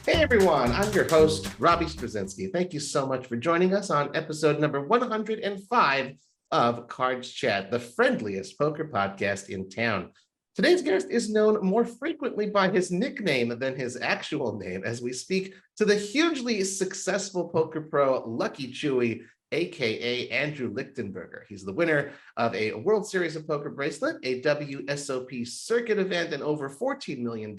Hey everyone, I'm your host, Robbie Straczynski. Thank you so much for joining us on episode number 105 of Cards Chat, the friendliest poker podcast in town. Today's guest is known more frequently by his nickname than his actual name as we speak to the hugely successful poker pro LuckyChewy, aka Andrew Lichtenberger. He's the winner of a World Series of Poker Bracelet, a WSOP Circuit event, and over $14 million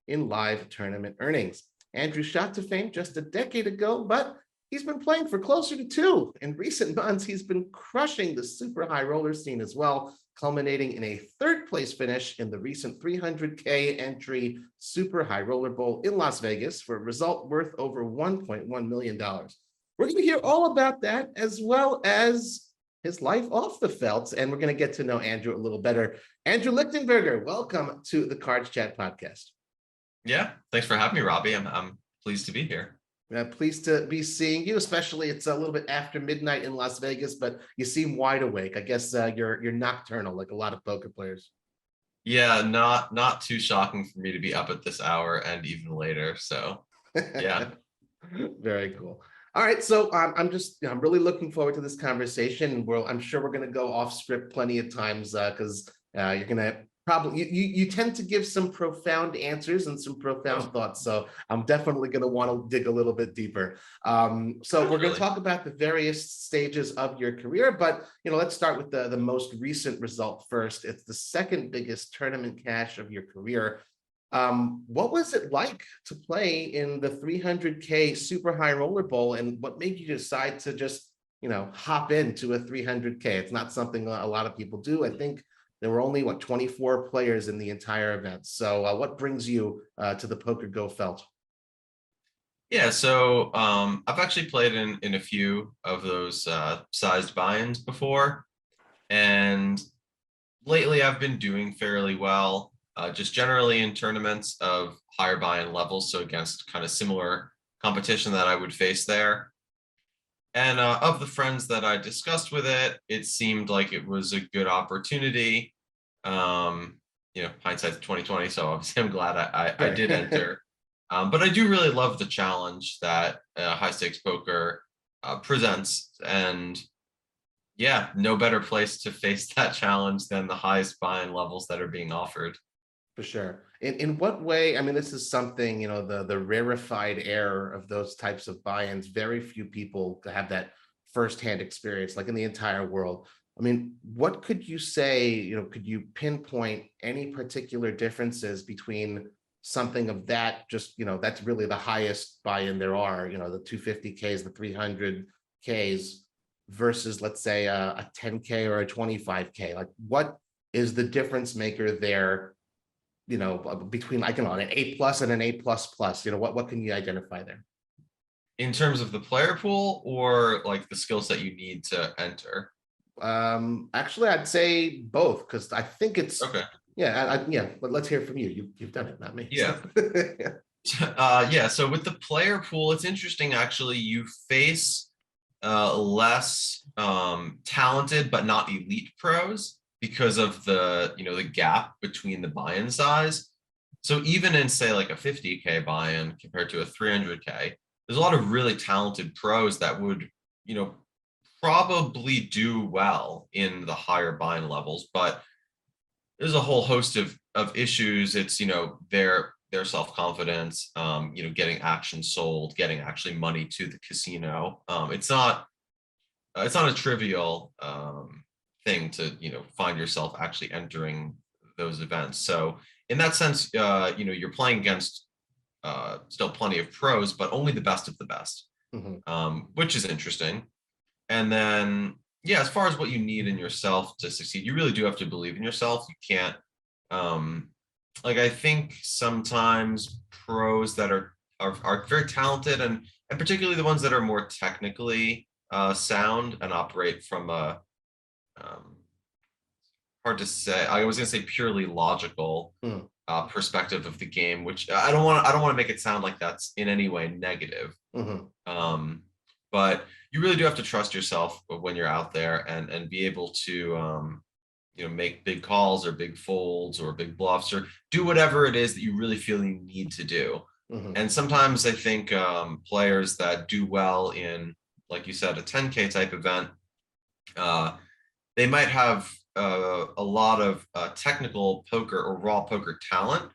in live tournament earnings. Andrew shot to fame just a decade ago, but he's been playing for closer to two. In recent months, he's been crushing the super high roller scene as well, culminating in a third place finish in the recent 300K entry Super High Roller Bowl in Las Vegas for a result worth over $1.1 million. We're going to hear all about that as well as his life off the felt, and we're going to get to know Andrew a little better. Andrew Lichtenberger, welcome to the Cards Chat Podcast. Yeah, thanks for having me, Robbie. I'm pleased to be here. Pleased to be seeing you, especially it's a little bit after midnight in Las Vegas, but you seem wide awake. I guess you're nocturnal like a lot of poker players. Yeah, not too shocking for me to be up at this hour and even later. So, yeah. Very cool. All right, so I'm really looking forward to this conversation. I'm sure we're going to go off script plenty of times because you're going to probably you tend to give some profound answers and some profound thoughts. So I'm definitely going to want to dig a little bit deeper. So we're going to talk about the various stages of your career, but let's start with the most recent result first. It's the second biggest tournament cash of your career. What was it like to play in the 300K Super High Roller Bowl, and what made you decide to just hop into a 300K? It's not something a lot of people do. I think there were only 24 players in the entire event. So what brings you to the Poker Go felt? Yeah, so I've actually played in a few of those sized buy-ins before, and lately I've been doing fairly well. Just generally in tournaments of higher buy-in levels, so against kind of similar competition that I would face there. And of the friends that I discussed with it, it seemed like it was a good opportunity. Hindsight's 2020, so obviously I'm glad I did enter. But I do really love the challenge that high stakes poker presents, and yeah, no better place to face that challenge than the highest buy-in levels that are being offered. For sure. In what way? I mean, this is something, the rarefied air of those types of buy-ins. Very few people have that firsthand experience, like in the entire world. I mean, what could you say, could you pinpoint any particular differences between something of that, just, that's really the highest buy-in there are, the 250Ks, the 300Ks versus, let's say, a 10K or a 25K? Like, what is the difference maker there? Between an A+ and an A++, what can you identify there? In terms of the player pool or like the skill set you need to enter? Actually, I'd say both, because I think it's okay. But let's hear from you. You've done it, not me. Yeah. So with the player pool, it's interesting actually. You face less talented but not elite pros because of the gap between the buy-in size. So even in say like a 50K buy-in compared to a 300K, there's a lot of really talented pros that would probably do well in the higher buy-in levels, but there's a whole host of issues. It's their self-confidence, getting action sold, getting actually money to the casino. It's not a trivial thing to find yourself actually entering those events. So in that sense, you're playing against still plenty of pros, but only the best of the best, which is interesting. And then as far as what you need in yourself to succeed, you really do have to believe in yourself. You can't I think sometimes pros that are very talented and particularly the ones that are more technically sound and operate from a hard to say. I was going to say purely logical perspective of the game, which I don't want to make it sound like that's in any way negative. But you really do have to trust yourself when you're out there and be able to make big calls or big folds or big bluffs or do whatever it is that you really feel you need to do. Mhm. And sometimes I think players that do well in, like you said, a 10K type event, uh, they might have a lot of technical poker or raw poker talent,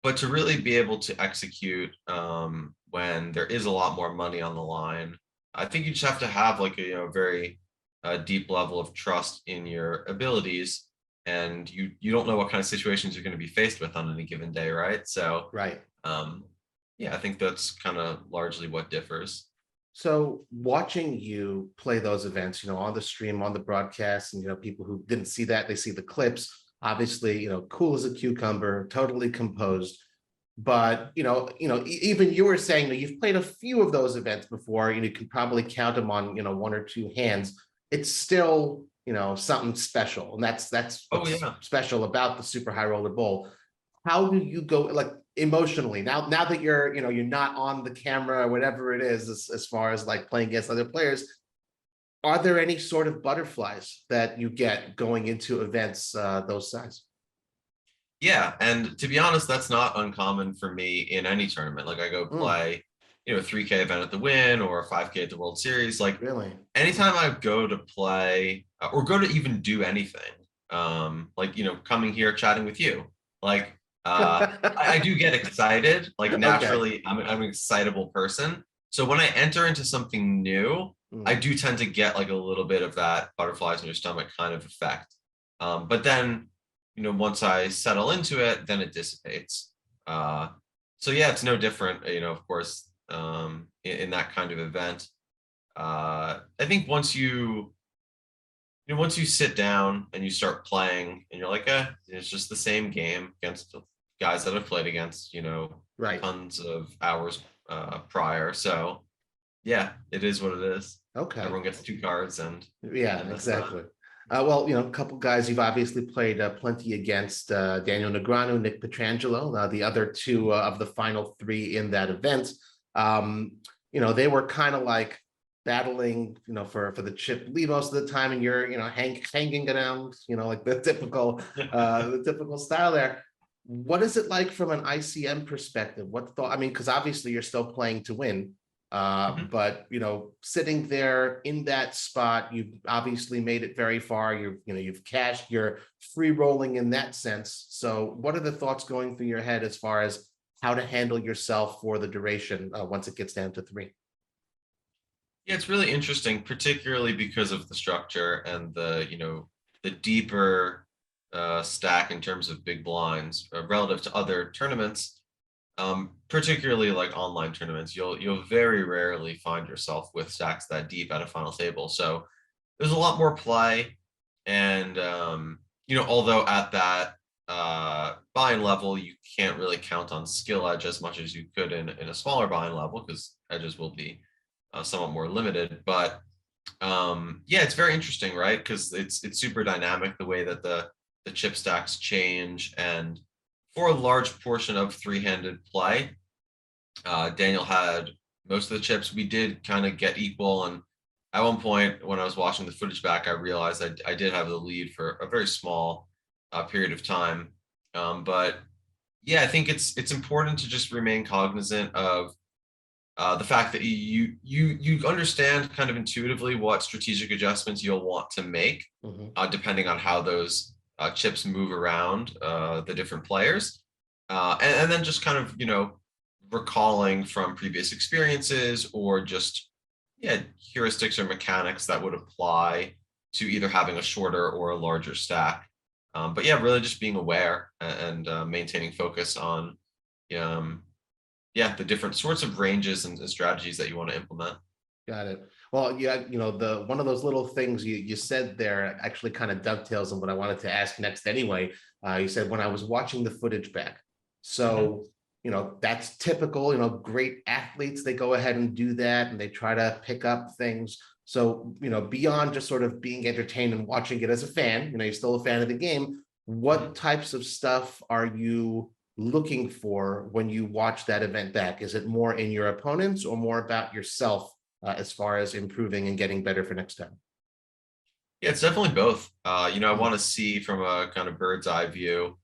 but to really be able to execute when there is a lot more money on the line, I think you just have to have like a very deep level of trust in your abilities, and you don't know what kind of situations you're going to be faced with on any given day, right? So Right. um, yeah, I think that's kind of largely what differs. So watching you play those events, on the stream, on the broadcast, and people who didn't see that, they see the clips. Obviously, cool as a cucumber, totally composed. But even you were saying that you've played a few of those events before. You can probably count them on one or two hands. It's still something special, and that's Oh what's yeah. special about the Super High Roller Bowl. How do you go, like, emotionally, now that you're not on the camera or whatever it is, as far as like playing against other players? Are there any sort of butterflies that you get going into events those size? Yeah, and to be honest, that's not uncommon for me in any tournament. Like I go Mm, play, a 3K event at the Win or a 5K at the World Series. Like really? anytime I go to play or go to even do anything, like coming here chatting with you, like I do get excited. Like Okay. naturally, I'm an excitable person. So when I enter into something new, I Mm, do tend to get like a little bit of that butterflies in your stomach kind of effect. But then once I settle into it, then it dissipates. Uh, so yeah, it's no different, of course, in that kind of event. I think once you sit down and you start playing and you're like, it's just the same game against the guys that I've played against, right. tons of hours prior. So yeah, it is what it is. Okay. Everyone gets two cards Yeah, and that's that. exactly. Well, a couple guys you've obviously played plenty against, Daniel Negreanu, Nick Petrangelo, the other two of the final three in that event. Um, they were kind of like battling, for the chip lead most of the time, and you're, hanging around, like the typical style there. What is it like from an ICM perspective? What thought? I mean, because obviously you're still playing to win. Mhm. But sitting there in that spot, you've obviously made it very far. You've cashed, you're free rolling in that sense. So what are the thoughts going through your head as far as how to handle yourself for the duration once it gets down to three? Yeah, it's really interesting, particularly because of the structure and the deeper stack in terms of big blinds relative to other tournaments, particularly like online tournaments. You'll very rarely find yourself with stacks that deep at a final table. So there's a lot more play, and although at that buy-in level, you can't really count on skill edge as much as you could in a smaller buy-in level because edges will be somewhat more limited. But yeah, it's very interesting, right? Because it's super dynamic the way that the chip stacks change, and for a large portion of three-handed play, Daniel had most of the chips. We did kind of get equal, and at one point when I was watching the footage back, I realized I did have the lead for a very small period of time. But yeah, I think it's important to just remain cognizant of the fact that you understand kind of intuitively what strategic adjustments you'll want to make, Mhm. depending on how those chips move around the different players, and then just kind of recalling from previous experiences or just yeah heuristics or mechanics that would apply to either having a shorter or a larger stack. But yeah, really just being aware and maintaining focus on um, yeah, the different sorts of ranges and strategies that you want to implement. Got it. Well, yeah, the one of those little things you said there actually kind of dovetails on what I wanted to ask next anyway. You said when I was watching the footage back. Mhm. So, that's typical, great athletes, they go ahead and do that and they try to pick up things. So, beyond just sort of being entertained and watching it as a fan, you're still a fan of the game. What Mhm. types of stuff are you looking for when you watch that event back? Is it more in your opponents or more about yourself as far as improving and getting better for next time? Yeah, it's definitely both. I Mm, want to see from a kind of bird's eye view,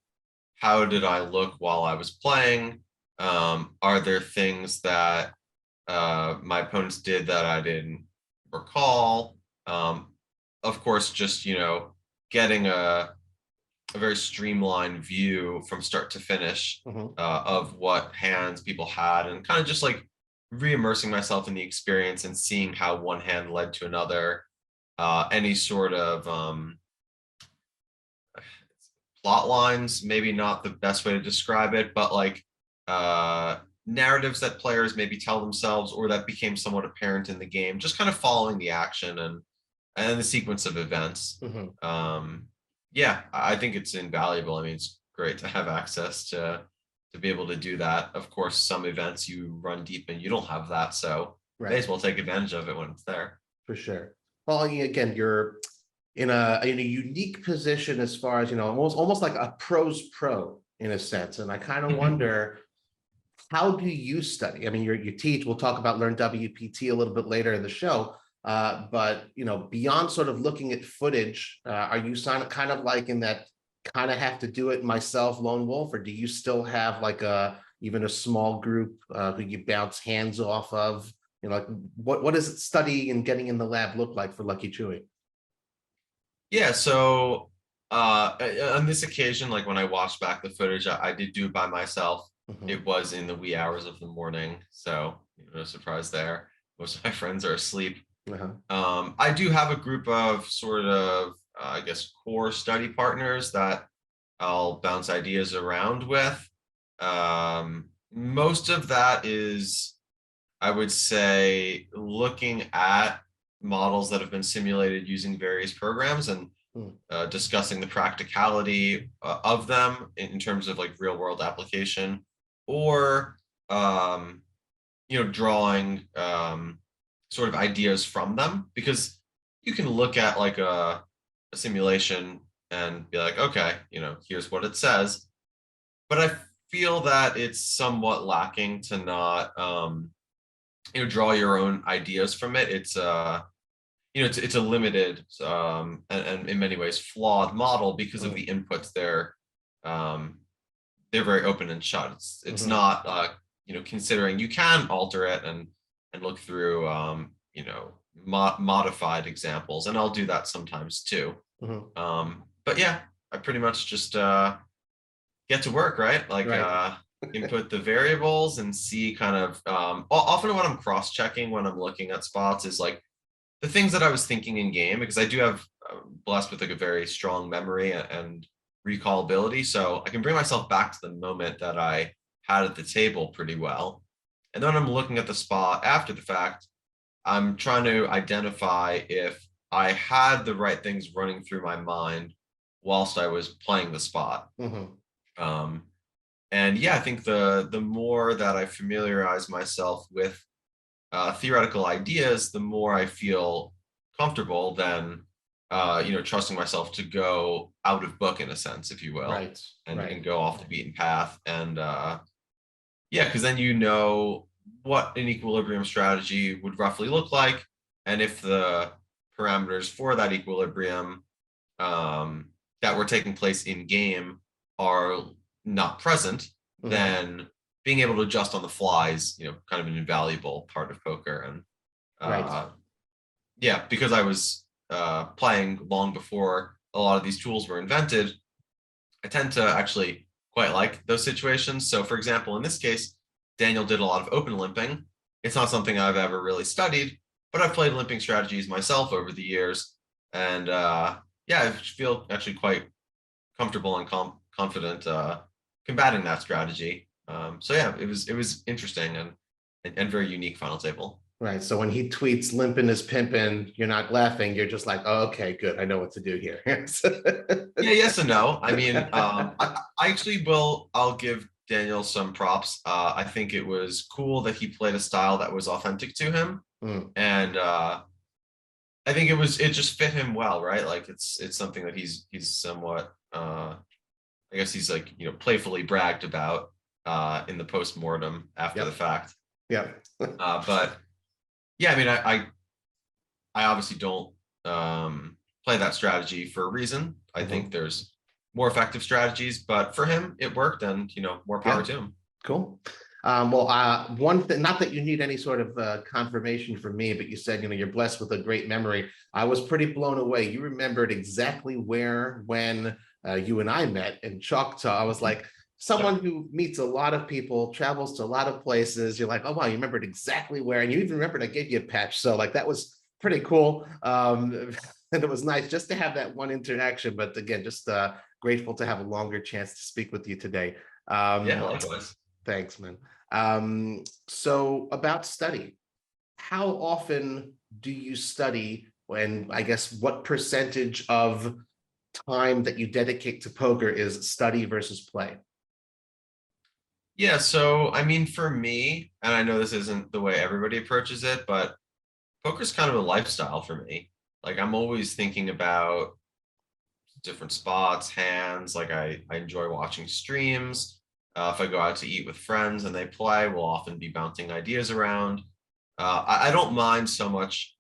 how did I look while I was playing? Are there things that my opponents did that I didn't recall? Of course, just, getting a very streamlined view from start to finish of what hands people had, and kind of just like re-immersing myself in the experience and seeing how one hand led to another. Any sort of plot lines, maybe not the best way to describe it, but like narratives that players maybe tell themselves or that became somewhat apparent in the game, just kind of following the action and the sequence of events. Yeah, I think it's invaluable. I mean, it's great to have access to be able to do that. Of course, some events you run deep and you don't have that, so may as well take advantage of it when it's there. For sure. Well, again, you're in a unique position as far as, almost like a pro's pro in a sense. And I kind of wonder, how do you study? I mean, you teach. We'll talk about Learn WPT a little bit later in the show. But beyond sort of looking at footage, are you kind of like in that kind of have to do it myself lone wolf, or do you still have like even a small group who you bounce hands off of? Like what does it study and getting in the lab look like for LuckyChewy? Yeah, so on this occasion, like when I watched back the footage, I did do it by myself. It was in the wee hours of the morning, so no surprise there. Most of my friends are asleep. I do have a group of sort of, I guess, core study partners that I'll bounce ideas around with. Most of that is, I would say, looking at models that have been simulated using various programs and discussing the practicality of them in terms of like real world application, or drawing sort of ideas from them, because you can look at like a simulation and be like, okay, here's what it says, but I feel that it's somewhat lacking to not draw your own ideas from it. It's it's a limited and in many ways flawed model because of the inputs. They're very open and shut. It's not considering you can alter it and look through modified examples, and I'll do that sometimes too. But yeah, I pretty much just get to work, right? Like input the variables and see kind of often what I'm cross-checking when I'm looking at spots is like the things that I was thinking in game, because I do have blessed with like a very strong memory and recallability, so I can bring myself back to the moment that I had at the table pretty well. And then I'm looking at the spot after the fact, I'm trying to identify if I had the right things running through my mind whilst I was playing the spot. And yeah, I think the more that I familiarize myself with theoretical ideas, the more I feel comfortable then, trusting myself to go out of book in a sense, if you will, and go off the beaten path. And because then what an equilibrium strategy would roughly look like, and if the parameters for that equilibrium that were taking place in game are not present, then being able to adjust on the fly is, kind of an invaluable part of poker. And because I was playing long before a lot of these tools were invented, I tend to actually quite like those situations. So for example, in this case, Daniel did a lot of open limping. It's not something I've ever really studied, but I've played limping strategies myself over the years. And I feel actually quite comfortable and confident combating that strategy. It was interesting and very unique final table. Right. So when he tweets limping is pimping, you're not laughing. You're just like, oh, okay, good. I know what to do here. Yeah, yes and no. I mean, I actually I'll give Daniel some props. I think it was cool that he played a style that was authentic to him. And I think it just fit him well, right? Like it's something that he's somewhat I guess he's like, playfully bragged about in the post-mortem after the fact. But yeah, I mean, I obviously don't play that strategy for a reason. I think there's more effective strategies, but for him, it worked, and more power to him. Cool. One thing, not that you need any sort of confirmation from me, but you said, you're blessed with a great memory. I was pretty blown away. You remembered exactly where, when you and I met in Choctaw. I was like, someone who meets a lot of people, travels to a lot of places. You're like, oh, wow, you remembered exactly where. And you even remembered I gave you a patch. So like, that was pretty cool. And it was nice just to have that one interaction. But again, just grateful to have a longer chance to speak with you today. Yeah, likewise. Thanks, man. So about study, how often do you study? And I guess what percentage of time that you dedicate to poker is study versus play? Yeah, so I mean, for me, and I know this isn't the way everybody approaches it, but poker's kind of a lifestyle for me. Like I'm always thinking about different spots, hands. Like I enjoy watching streams. If I go out to eat with friends and they play, we'll often be bouncing ideas around. I don't mind so much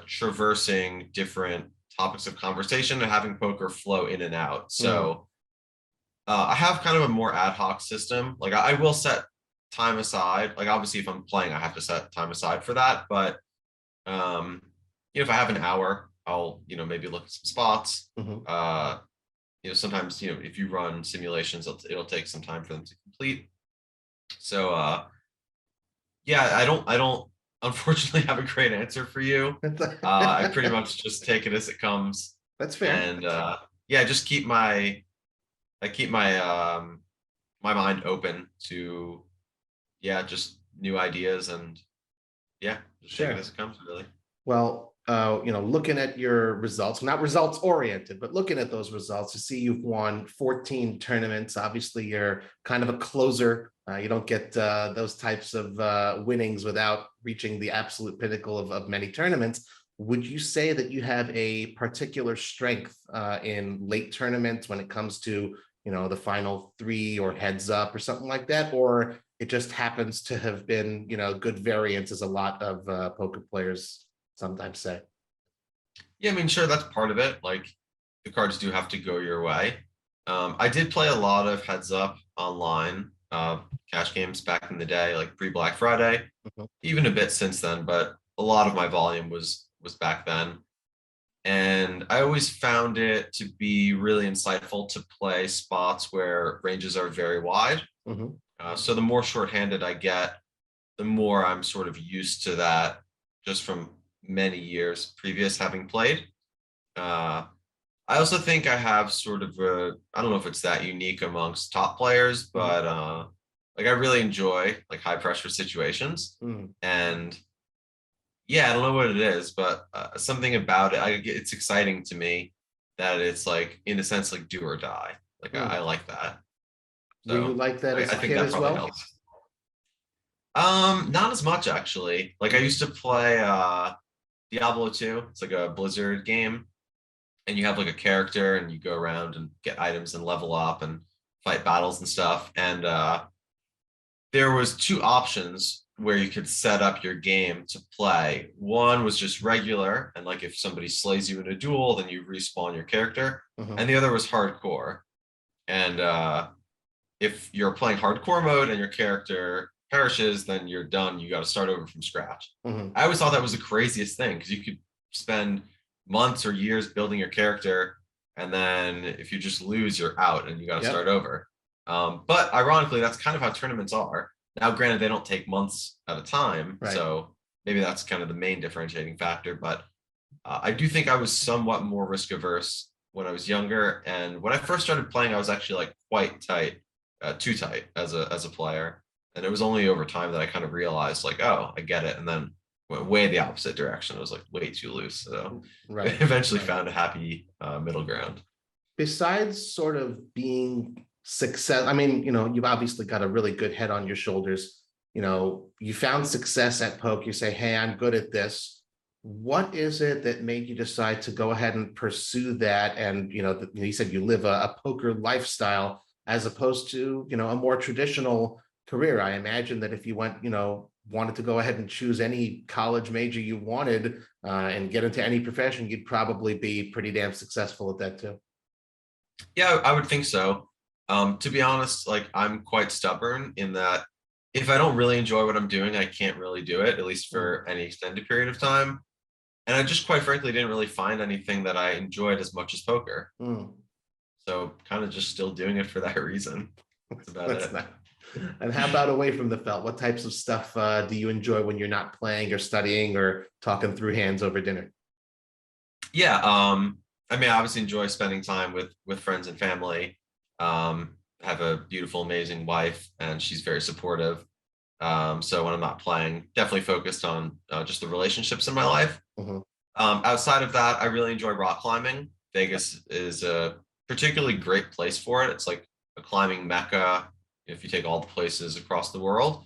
traversing different topics of conversation and having poker flow in and out. So I have kind of a more ad hoc system. Like I will set time aside. Like obviously, if I'm playing, I have to set time aside for that. But if I have an hour, I'll maybe look at some spots. Sometimes if you run simulations, it'll take some time for them to complete. So yeah, I don't unfortunately have a great answer for you. I pretty much just take it as it comes. That's fair. And yeah, just keep my my mind open to just new ideas and just take it as it comes, really. Well, looking at your results, not results oriented, but looking at those results, you see you've won 14 tournaments. Obviously, you're kind of a closer. You don't get those types of winnings without reaching the absolute pinnacle of many tournaments. Would you say that you have a particular strength in late tournaments when it comes to, the final three or heads up or something like that? Or it just happens to have been, good variance, as a lot of poker players sometimes say? Yeah, I mean, sure, that's part of it. Like the cards do have to go your way. I did play a lot of heads up online, cash games back in the day, like pre-Black Friday, even a bit since then, but a lot of my volume was back then. And I always found it to be really insightful to play spots where ranges are very wide. So the more shorthanded I get, the more I'm sort of used to that just from many years previous having played. I also think I have sort of I don't know if it's that unique amongst top players, but like I really enjoy like high pressure situations. And yeah, I don't know what it is, but something about it, it's exciting to me that it's like, in a sense, like do or die. Like I like that. So, were you like that as a think kid that as probably well? helps. Not as much actually. Like I used to play Diablo 2. It's like a Blizzard game, and you have like a character, and you go around and get items and level up and fight battles and stuff. And there was two options where you could set up your game to play. One was just regular, and like if somebody slays you in a duel, then you respawn your character. And the other was hardcore. And if you're playing hardcore mode and your character perishes, then you're done. You got to start over from scratch. I always thought that was the craziest thing, because you could spend months or years building your character, and then if you just lose, you're out and you got to start over. But ironically, that's kind of how tournaments are. Now, granted, they don't take months at a time, so maybe that's kind of the main differentiating factor. But I do think I was somewhat more risk averse when I was younger. And when I first started playing, I was actually like quite tight, too tight as a player. And it was only over time that I kind of realized like, oh, I get it. And then went way the opposite direction. It was like way too loose. So eventually found a happy middle ground. Besides sort of being success, I mean, you've obviously got a really good head on your shoulders. You found success at poke. You say, hey, I'm good at this. What is it that made you decide to go ahead and pursue that? And, you said you live a poker lifestyle as opposed to, a more traditional career. I imagine that if you wanted to go ahead and choose any college major you wanted and get into any profession, you'd probably be pretty damn successful at that too. Yeah, I would think so. To be honest, like I'm quite stubborn in that if I don't really enjoy what I'm doing, I can't really do it, at least Mm, for any extended period of time. And I just quite frankly didn't really find anything that I enjoyed as much as poker. mm. So kind of just still doing it for that reason. That's about That's it. not. And how about away from the felt? What types of stuff do you enjoy when you're not playing or studying or talking through hands over dinner? Yeah, I mean, I obviously enjoy spending time with friends and family. Have a beautiful, amazing wife, and she's very supportive. So when I'm not playing, definitely focused on just the relationships in my life. Mhm. Outside of that, I really enjoy rock climbing. Vegas is a particularly great place for it. It's like a climbing mecca if you take all the places across the world.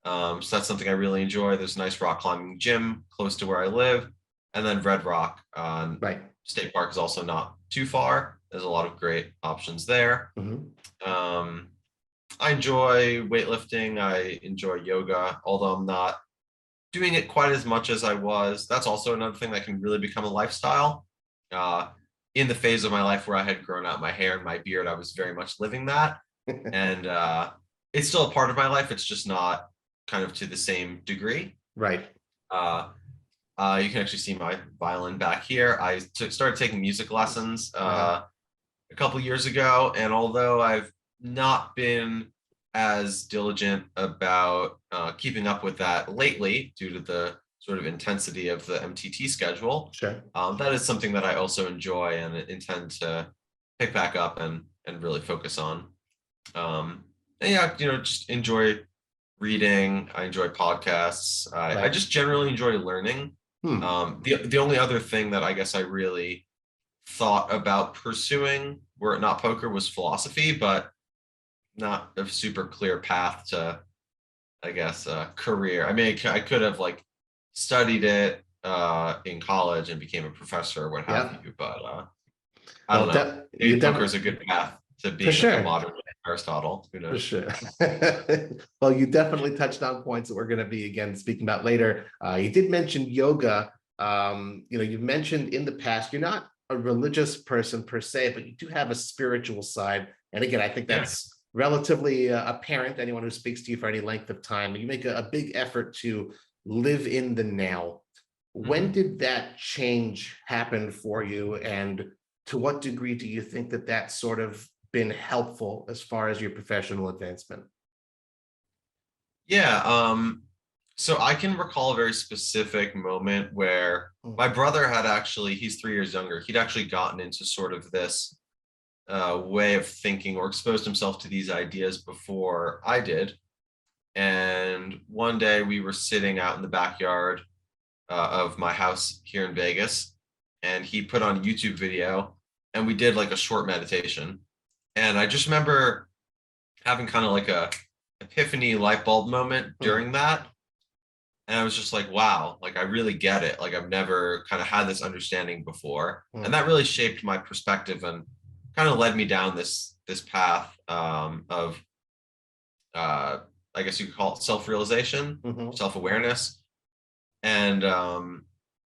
So that's something I really enjoy. There's a nice rock climbing gym close to where I live. And then Red Rock Right. State Park is also not too far. There's a lot of great options there. Mhm. Um, I enjoy weightlifting. I enjoy yoga, although I'm not doing it quite as much as I was. That's also another thing that can really become a lifestyle. Uh, in the phase of my life where I had grown out my hair and my beard, I was very much living that. And it's still a part of my life. It's just not kind of to the same degree. Right. Uh, you can actually see my violin back here. Started taking music lessons Uh-huh. a couple years ago, and although I've not been as diligent about keeping up with that lately due to the sort of intensity of the MTT schedule, Sure. that is something that I also enjoy and intend to pick back up and really focus on. And yeah, just enjoy reading. I enjoy podcasts. I Right. just generally enjoy learning. Hmm. The only other thing that I guess I really thought about pursuing were it not poker was philosophy, but not a super clear path to, I guess, career. I mean, I could have like studied it in college and became a professor or what have Yeah. you, but I don't Well, know. you Maybe poker is definitely a good path to for being like a sure. modern Aristotle. Who For knows? sure. Well, you definitely touched on points that we're going to be again speaking about later. You did mention yoga. You've mentioned in the past you're not a religious person per se, but you do have a spiritual side. And again, I think Yeah. that's relatively apparent to anyone who speaks to you for any length of time. You make a big effort to live in the now. When Mhm. did that change happen for you? And to what degree do you think that that's sort of been helpful as far as your professional advancement? Yeah. So I can recall a very specific moment where Mm, my brother had actually, he's 3 years younger, he'd actually gotten into sort of this way of thinking or exposed himself to these ideas before I did. And one day we were sitting out in the backyard of my house here in Vegas, and he put on a YouTube video and we did like a short meditation. And I just remember having kind of like a epiphany light bulb moment mm, during that. And I was just like, wow, like I really get it. Like I've never kind of had this understanding before. And mm. that really shaped my perspective and kind of led me down this path of I guess you could call it self-realization, Mhm. self-awareness. And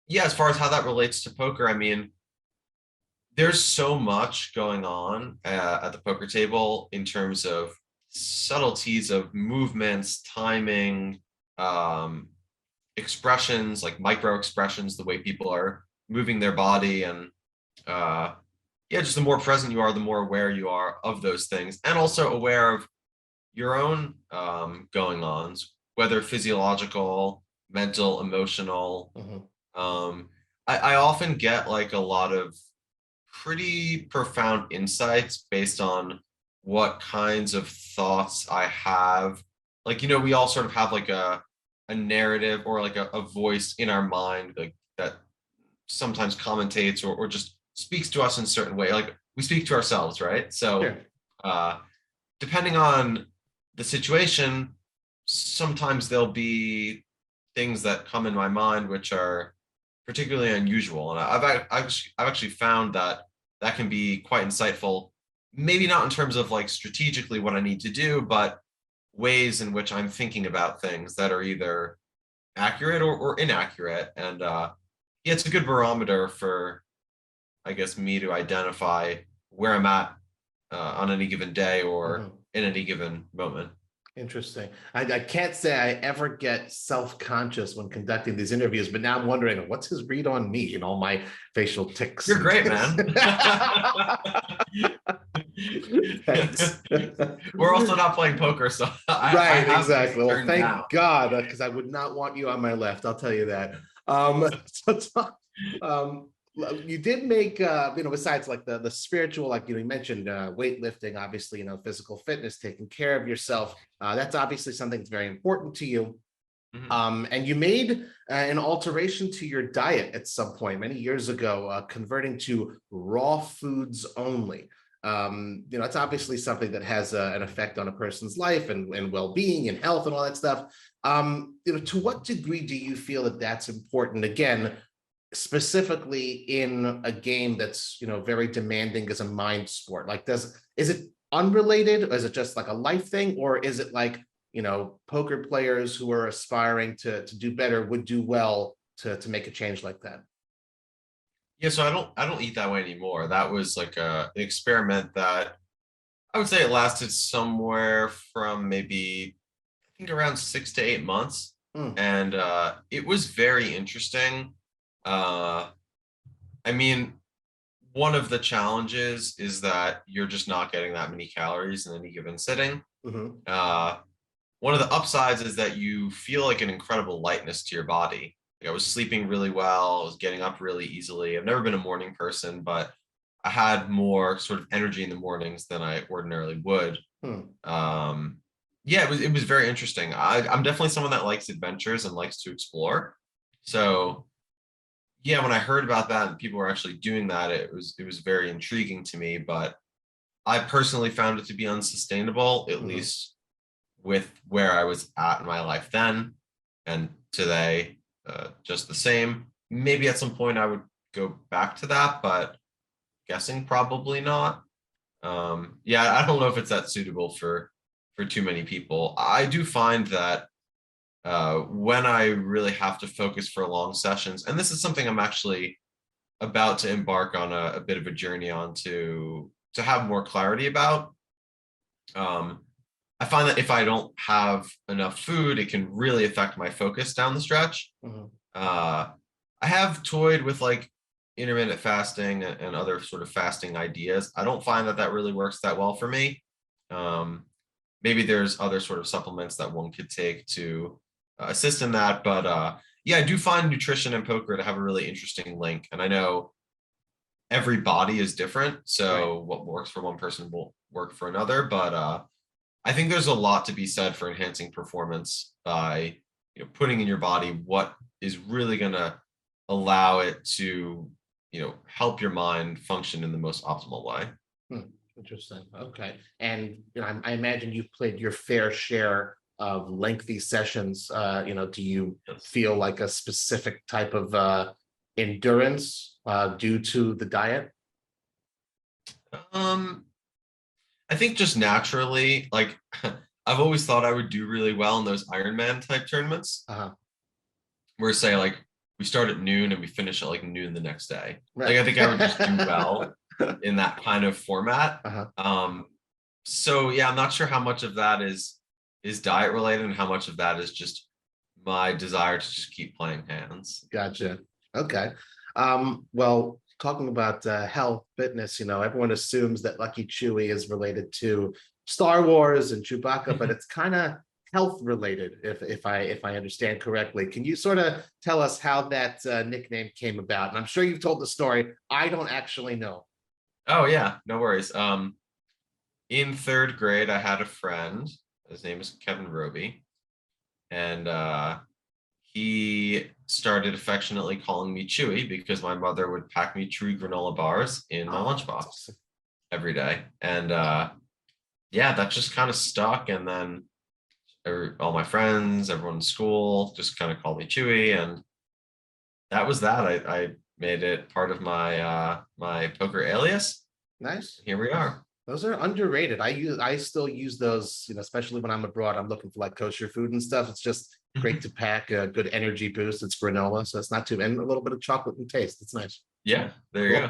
yeah, as far as how that relates to poker, I mean, there's so much going on at the poker table in terms of subtleties of movements, timing, um, expressions, like micro expressions, the way people are moving their body. And uh, yeah, just the more present you are, the more aware you are of those things, and also aware of your own going ons, whether physiological, mental, emotional. Mhm. Um, I often get like a lot of pretty profound insights based on what kinds of thoughts I have. Like, we all sort of have like a narrative or like a voice in our mind, like that sometimes commentates or just speaks to us in a certain way. Like we speak to ourselves, right? So Sure. uh depending on the situation, sometimes there'll be things that come in my mind which are particularly unusual, and I've actually found that that can be quite insightful. Maybe not in terms of like strategically what I need to do, but ways in which I'm thinking about things that are either accurate or inaccurate. And yeah, it's a good barometer for, I guess, me to identify where I'm at on any given day or Mhm. in any given moment. Interesting. I can't say I ever get self-conscious when conducting these interviews, but now I'm wondering what's his read on me and all my facial tics. You're great, man. Thanks. We're also not playing poker, so I Right, have exactly. Well, turned thank down. God, because I would not want you on my left. I'll tell you that. So, um, you did make, besides like the spiritual, like you mentioned weightlifting, obviously, physical fitness, taking care of yourself. That's obviously something that's very important to you. And you made an alteration to your diet at some point many years ago, converting to raw foods only. It's obviously something that has an effect on a person's life and well-being and health and all that stuff. To what degree do you feel that that's important? Again, specifically in a game that's very demanding as a mind sport. Like, is it unrelated, or is it just like a life thing, or is it like poker players who are aspiring to do better would do well to make a change like that? Yeah, so I don't eat that way anymore. That was like an experiment that I would say it lasted somewhere from maybe I think around 6 to 8 months, and it was very interesting. Uh, I mean, one of the challenges is that you're just not getting that many calories in any given sitting. Mm-hmm. One of the upsides is that you feel like an incredible lightness to your body. Like I was sleeping really well, I was getting up really easily. I've never been a morning person, but I had more sort of energy in the mornings than I ordinarily would. Yeah, it was very interesting. I'm definitely someone that likes adventures and likes to explore. So yeah, when I heard about that and people were actually doing that, it was very intriguing to me. But I personally found it to be unsustainable, at least with where I was at in my life then and today, just the same. Maybe at some point I would go back to that, but guessing probably not. Yeah, I don't know if it's that suitable for too many people. I do find that when I really have to focus for long sessions, and this is something I'm actually about to embark on a bit of a journey on to have more clarity about. I find that if I don't have enough food, it can really affect my focus down the stretch. I have toyed with like intermittent fasting and other sort of fasting ideas. I don't find that really works that well for me. Maybe there's other sort of supplements that one could take to assist in that. But yeah, I do find nutrition and poker to have a really interesting link. And I know every body is different. So what works for one person won't work for another. But I think there's a lot to be said for enhancing performance by putting in your body what is really going to allow it to help your mind function in the most optimal way. Interesting. Okay. And I imagine you've played your fair share of lengthy sessions. Do you feel like a specific type of endurance due to the diet? I think just naturally, like I've always thought I would do really well in those Ironman type tournaments, where say like we start at noon and we finish at like noon the next day. Right. Like I think I would just do well in that kind of format. So yeah, I'm not sure how much of that is diet related and how much of that is just my desire to just keep playing hands. Gotcha. Okay. Well, talking about health, fitness, everyone assumes that LuckyChewy is related to Star Wars and Chewbacca, but it's kind of health related, if I understand correctly. Can you sort of tell us how that nickname came about? And I'm sure you've told the story. I don't actually know. Oh yeah, no worries. In third grade, I had a friend. His name is Kevin Roby, and he started affectionately calling me Chewy because my mother would pack me Chewy granola bars in my lunchbox every day. And yeah, that just kind of stuck. And then all my friends, everyone in school just kind of called me Chewy. And that was that. I made it part of my my poker alias. Nice. Here we are. Those are underrated. I still use those, especially when I'm abroad. I'm looking for like kosher food and stuff. It's just great to pack a good energy boost. It's granola, so it's not too, and a little bit of chocolate and taste. It's nice. Yeah, there you Cool.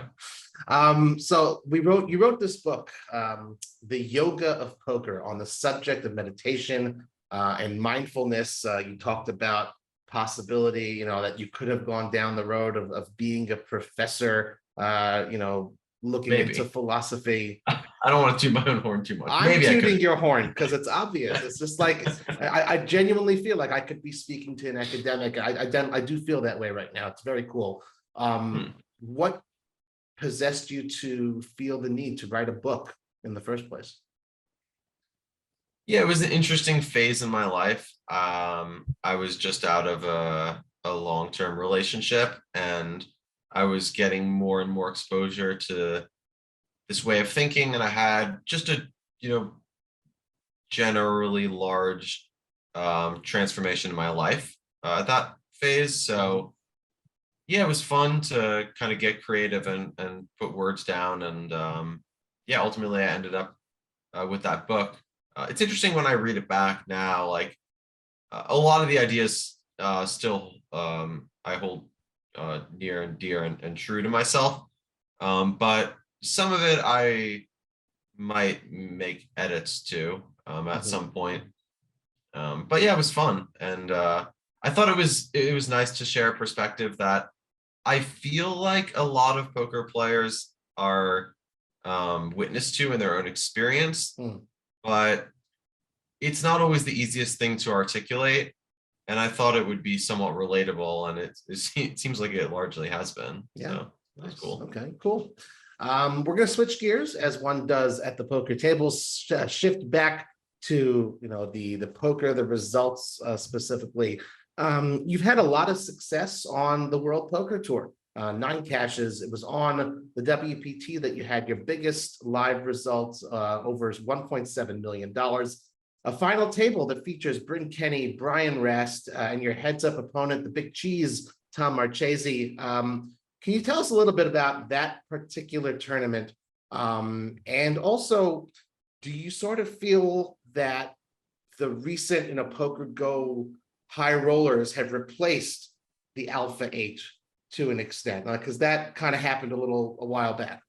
go. So you wrote this book, The Yoga of Poker, on the subject of meditation and mindfulness. You talked about possibility, that you could have gone down the road of being a professor, looking into Maybe. philosophy. I don't want to toot my own horn too much. I'm Maybe I tooting could. your horn because it's obvious. It's just like I genuinely feel like I could be speaking to an academic. I do feel that way right now. It's very cool. Hmm. What possessed you to feel the need to write a book in the first place? Yeah, it was an interesting phase in my life. I was just out of a long-term relationship, and I was getting more and more exposure to this way of thinking, and I had just a, you know, generally large transformation in my life at that phase. So yeah, it was fun to kind of get creative and put words down, and yeah, ultimately I ended up with that book. It's interesting when I read it back now, like a lot of the ideas still I hold near and dear and true to myself. But some of it I might make edits to at Mhm. some point. But yeah, it was fun, and I thought it was nice to share a perspective that I feel like a lot of poker players are witness to in their own experience, Mm. but it's not always the easiest thing to articulate. And I thought it would be somewhat relatable, and it seems like it largely has been. Yeah, So that's nice. cool. Okay, cool. We're going to switch gears as one does at the poker table, shift back to the poker, the results specifically. You've had a lot of success on the World Poker Tour. 9 cashes. It was on the WPT that you had your biggest live results, over $1.7 million. A final table that features Bryn Kenny, Brian Rast, and your heads-up opponent, the Big Cheese, Tom Marchese. Can you tell us a little bit about that particular tournament? And also, do you sort of feel that the recent Poker Go high rollers have replaced the Alpha 8 to an extent? Because that kind of happened a while back.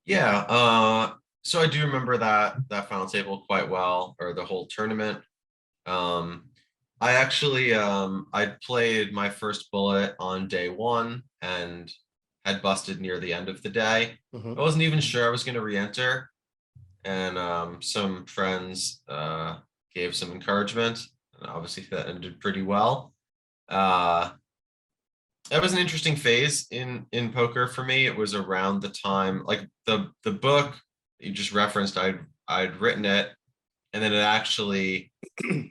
Yeah. So I do remember that final table quite well, or the whole tournament. Um, I actually I played my first bullet on day one and had busted near the end of the day. I Mhm. wasn't even sure I was going to re-enter, and some friends gave some encouragement, and obviously that ended pretty well. Uh, that was an interesting phase in poker for me. It was around the time, like the book you just referenced, I'd written it, and then it actually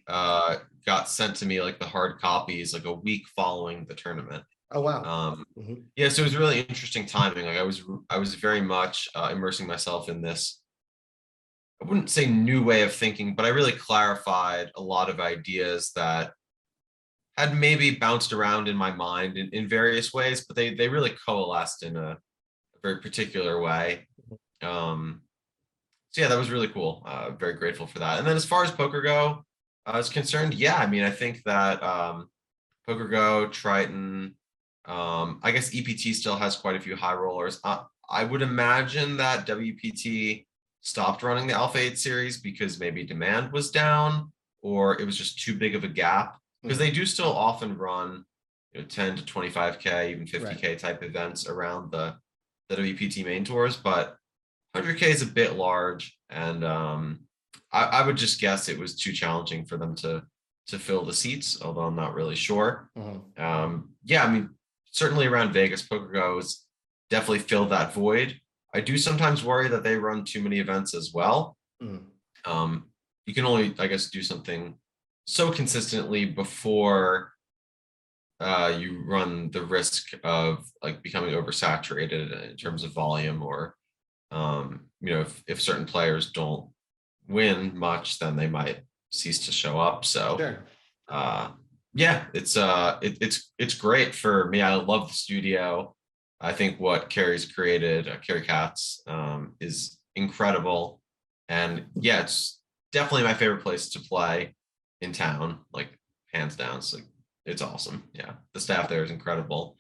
uh got sent to me, like the hard copies, like a week following the tournament. Oh, wow. um Mhm. yeah, so it was really interesting timing. Like I was very much immersing myself in this, I wouldn't say new way of thinking, but I really clarified a lot of ideas that had maybe bounced around in my mind in various ways, but they really coalesced in a very particular way. um so yeah, that was really cool. Very grateful for that. And then as far as poker go is concerned, yeah, I mean, I think that Poker Go, Triton, I guess EPT still has quite a few high rollers. I would imagine that WPT stopped running the Alpha 8 series because maybe demand was down, or it was just too big of a gap. Because Mhm. they do still often run 10 to 25K, even Right. 50K type events around the WPT main tours, but 100K is a bit large, and I would just guess it was too challenging for them to fill the seats, although I'm not really sure. Mhm. Yeah, I mean, certainly around Vegas, Poker Goes definitely filled that void. I do sometimes worry that they run too many events as well. Mhm. You can only, I guess, do something so consistently before you run the risk of like becoming oversaturated in terms of volume, or if certain players don't win much, then they might cease to show up. So Sure. uh yeah, it's great for me. I love the studio. I think what Carrie's created, Carrie Katz, is incredible. And yeah, it's definitely my favorite place to play in town, like hands down. So it's awesome. Yeah, the staff there is incredible.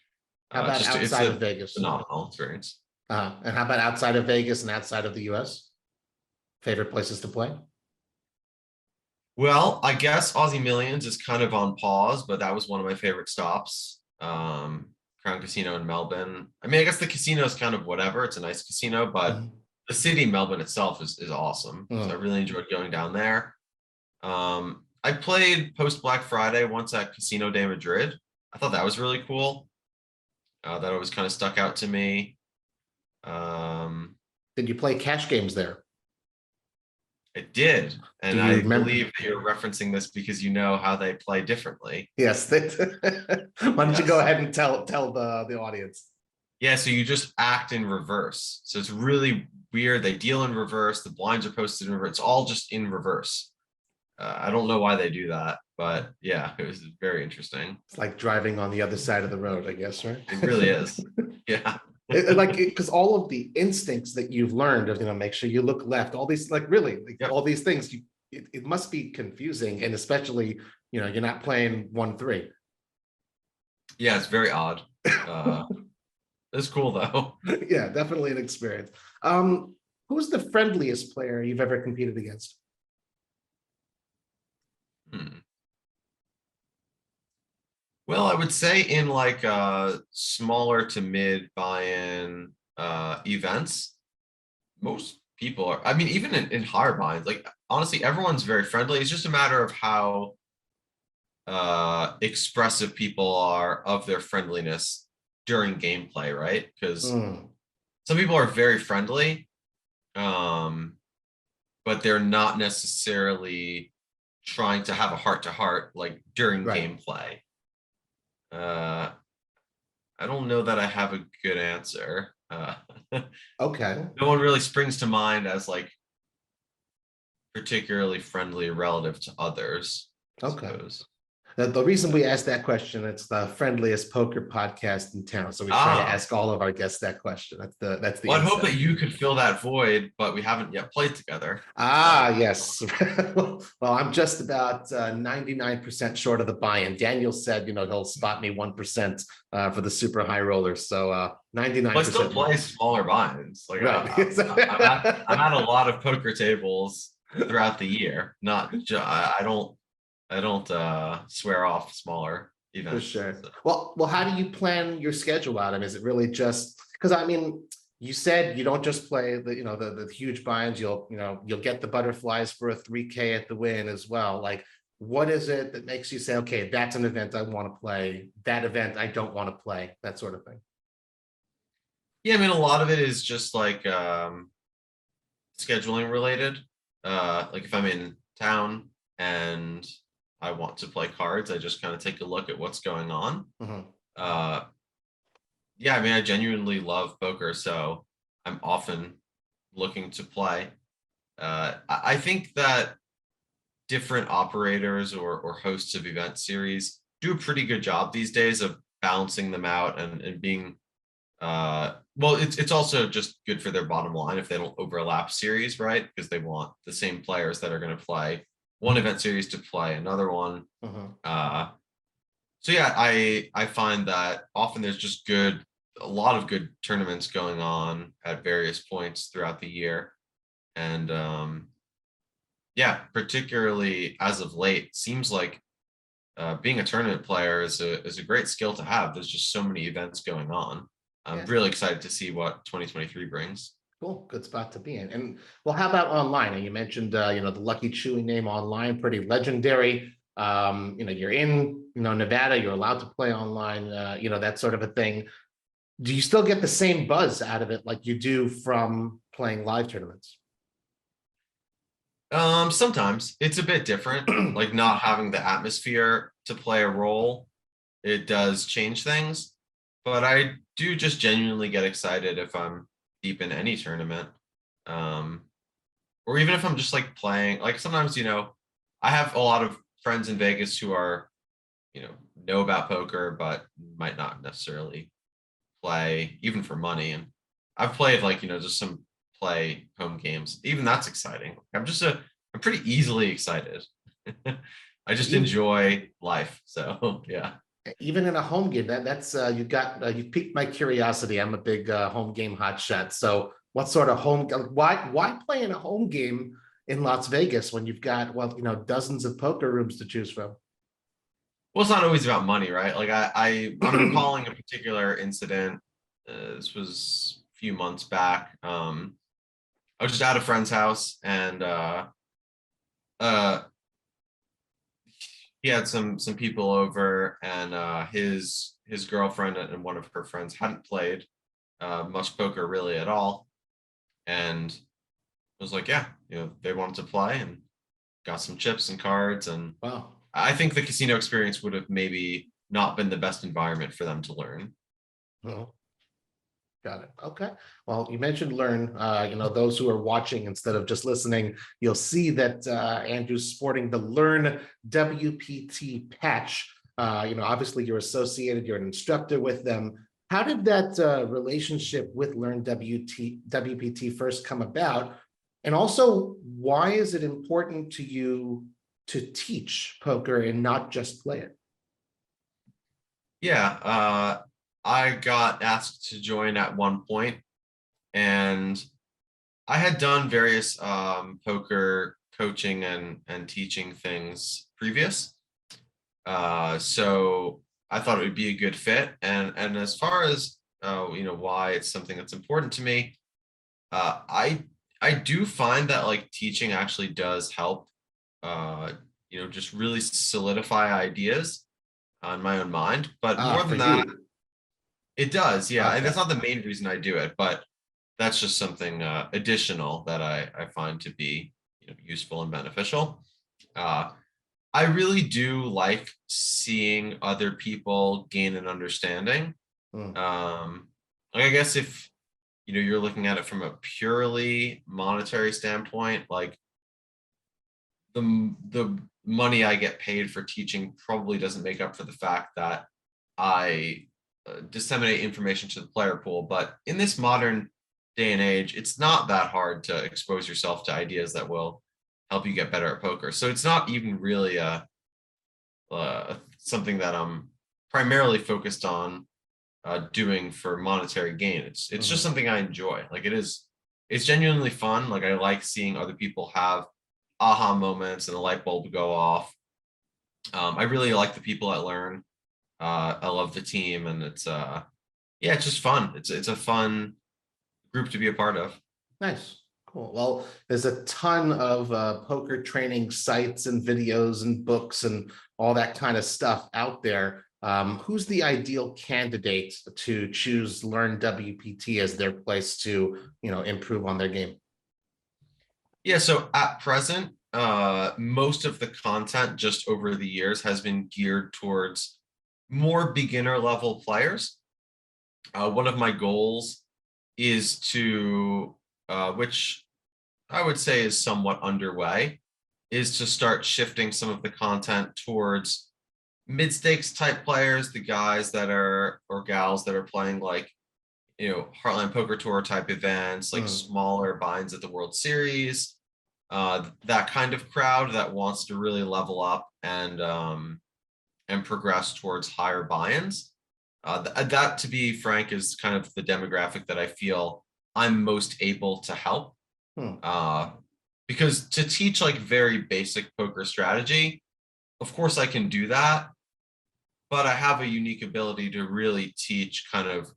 How about It's outside a of Vegas? phenomenal experience. And how about outside of Vegas and outside of the US? Favorite places to play? Well, I guess Aussie Millions is kind of on pause, but that was one of my favorite stops. Crown Casino in Melbourne. I mean, I guess the casino is kind of whatever. It's a nice casino, but Mhm. the city of Melbourne itself is awesome. So I Mm. really enjoyed going down there. I played post Black Friday once at Casino de Madrid. I thought that was really cool. That always kind of stuck out to me. Um, Did you play cash games there? it did, Do and you I remember? believe that you're referencing this because you know how they play differently. Yes. Why don't you go Yes. ahead and tell the audience? Yeah, so you just act in reverse. So it's really weird. They deal in reverse. The blinds are posted in reverse. It's all just in reverse. I don't know why they do that, but yeah, it was very interesting. It's like driving on the other side of the road, I guess, right? It really is. Yeah. Like because all of the instincts that you've learned of make sure you look left, all these like really like Yep. all these things, it must be confusing, and especially you're not playing 1-3. Yeah, it's very odd. It's cool though. Yeah, definitely an experience. Who's the friendliest player you've ever competed against? Hmm. Well, I would say in like smaller to mid buy-in events, most people are, I mean, even in higher buy-ins, like honestly, everyone's very friendly. It's just a matter of how expressive people are of their friendliness during gameplay, right? Because Mm, some people are very friendly, but they're not necessarily trying to have a heart to heart like during right. gameplay. Uh, I don't know that I have a good answer. Okay. No one really springs to mind as like particularly friendly relative to others, I Okay. suppose. The reason we asked that question, it's the friendliest poker podcast in town. So we try to Ah, ask all of our guests that question. That's the well, I'd hope insight. that you could fill that void, but we haven't yet played together. Ah, So, yes. Well, I'm just about 99% short of the buy-in. Daniel said, he'll spot me 1% for the super high rollers. So but I still 99% more. play smaller binds. Like Right. I'm at a lot of poker tables throughout the year. I don't swear off smaller For events. sure. So. Well, how do you plan your schedule out? I mean, is it really just because I mean, you said you don't just play the huge binds. You'll get the butterflies for a 3K at the win as well. Like, what is it that makes you say, okay, that's an event I want to play, that event I don't want to play, that sort of thing? Yeah, I mean, a lot of it is just like scheduling related. Like if I'm in town and I want to play cards, I just kind of take a look at what's going on. Mhm. Uh, yeah, I mean, I genuinely love poker, so I'm often looking to play. I think that different operators or hosts of event series do a pretty good job these days of balancing them out and being well, it's also just good for their bottom line if they don't overlap series, right? Because they want the same players that are going to play one event series to play another one. Mhm. So yeah, I find that often there's just a lot of good tournaments going on at various points throughout the year, and yeah, particularly as of late, seems like being a tournament player is a great skill to have. There's just so many events going on. I'm Yeah. really excited to see what 2023 brings. Cool, good spot to be in. And well, how about online? And you mentioned, the LuckyChewy name online, pretty legendary. You're in, Nevada, you're allowed to play online, that sort of a thing. Do you still get the same buzz out of it like you do from playing live tournaments? Sometimes it's a bit different, like not having the atmosphere to play a role. It does change things, but I do just genuinely get excited if I'm deep in any tournament. Um, or even if I'm just like playing, like sometimes, I have a lot of friends in Vegas who are, know about poker, but might not necessarily play even for money. And I've played like, just some play home games. Even that's exciting. I'm pretty easily excited. I just You enjoy life. So yeah. Even in a home game, that's you piqued my curiosity. I'm a big home game hotshot. So what sort of why play in a home game in Las Vegas when you've got, well, dozens of poker rooms to choose from? Well, it's not always about money, right? Like I'm recalling a particular incident. This was a few months back. I was just at a friend's house, and uh, he had some people over, and his girlfriend and one of her friends hadn't played much poker really at all, and I was like, yeah, they wanted to play, and got some chips and cards, and Wow. I think the casino experience would have maybe not been the best environment for them to learn. Oh, got it. Okay. Well, you mentioned learn. Those who are watching instead of just listening, you'll see that Andrew's sporting the Learn WPT patch. Obviously you're associated, you're an instructor with them. How did that relationship with Learn WPT first come about? And also, why is it important to you to teach poker and not just play it? Yeah, I got asked to join at one point, and I had done various poker coaching and teaching things previous. So I thought it would be a good fit. And as far as why it's something that's important to me, I do find that like teaching actually does help just really solidify ideas on my own mind. But more For than that, you. it does, yeah. And Okay. that's not the main reason I do it, but that's just something additional that I find to be useful and beneficial. Uh, I really do like seeing other people gain an understanding. Hmm. Like I guess if you're looking at it from a purely monetary standpoint, like the money I get paid for teaching probably doesn't make up for the fact that I disseminate information to the player pool. But in this modern day and age, it's not that hard to expose yourself to ideas that will help you get better at poker. So it's not even really something that I'm primarily focused on doing for monetary gain. It's just something I enjoy. Like it's genuinely fun. Like I like seeing other people have aha moments and a light bulb go off. I really like the people I learn. I love the team, and it's just fun. It's a fun group to be a part of. Nice. Cool. Well, there's a ton of poker training sites and videos and books and all that kind of stuff out there. Who's the ideal candidate to choose Learn WPT as their place to, improve on their game? Yeah, so at present, most of the content just over the years has been geared towards more beginner level players. One of my goals is to, which I would say is somewhat underway, is to start shifting some of the content towards mid-stakes type players, the guys that are, or gals that are playing like, Heartland Poker Tour type events, like smaller binds at the World Series, that kind of crowd that wants to really level up and progress towards higher buy-ins. That, to be frank, is kind of the demographic that I feel I'm most able to help. Because to teach like very basic poker strategy, of course I can do that, but I have a unique ability to really teach kind of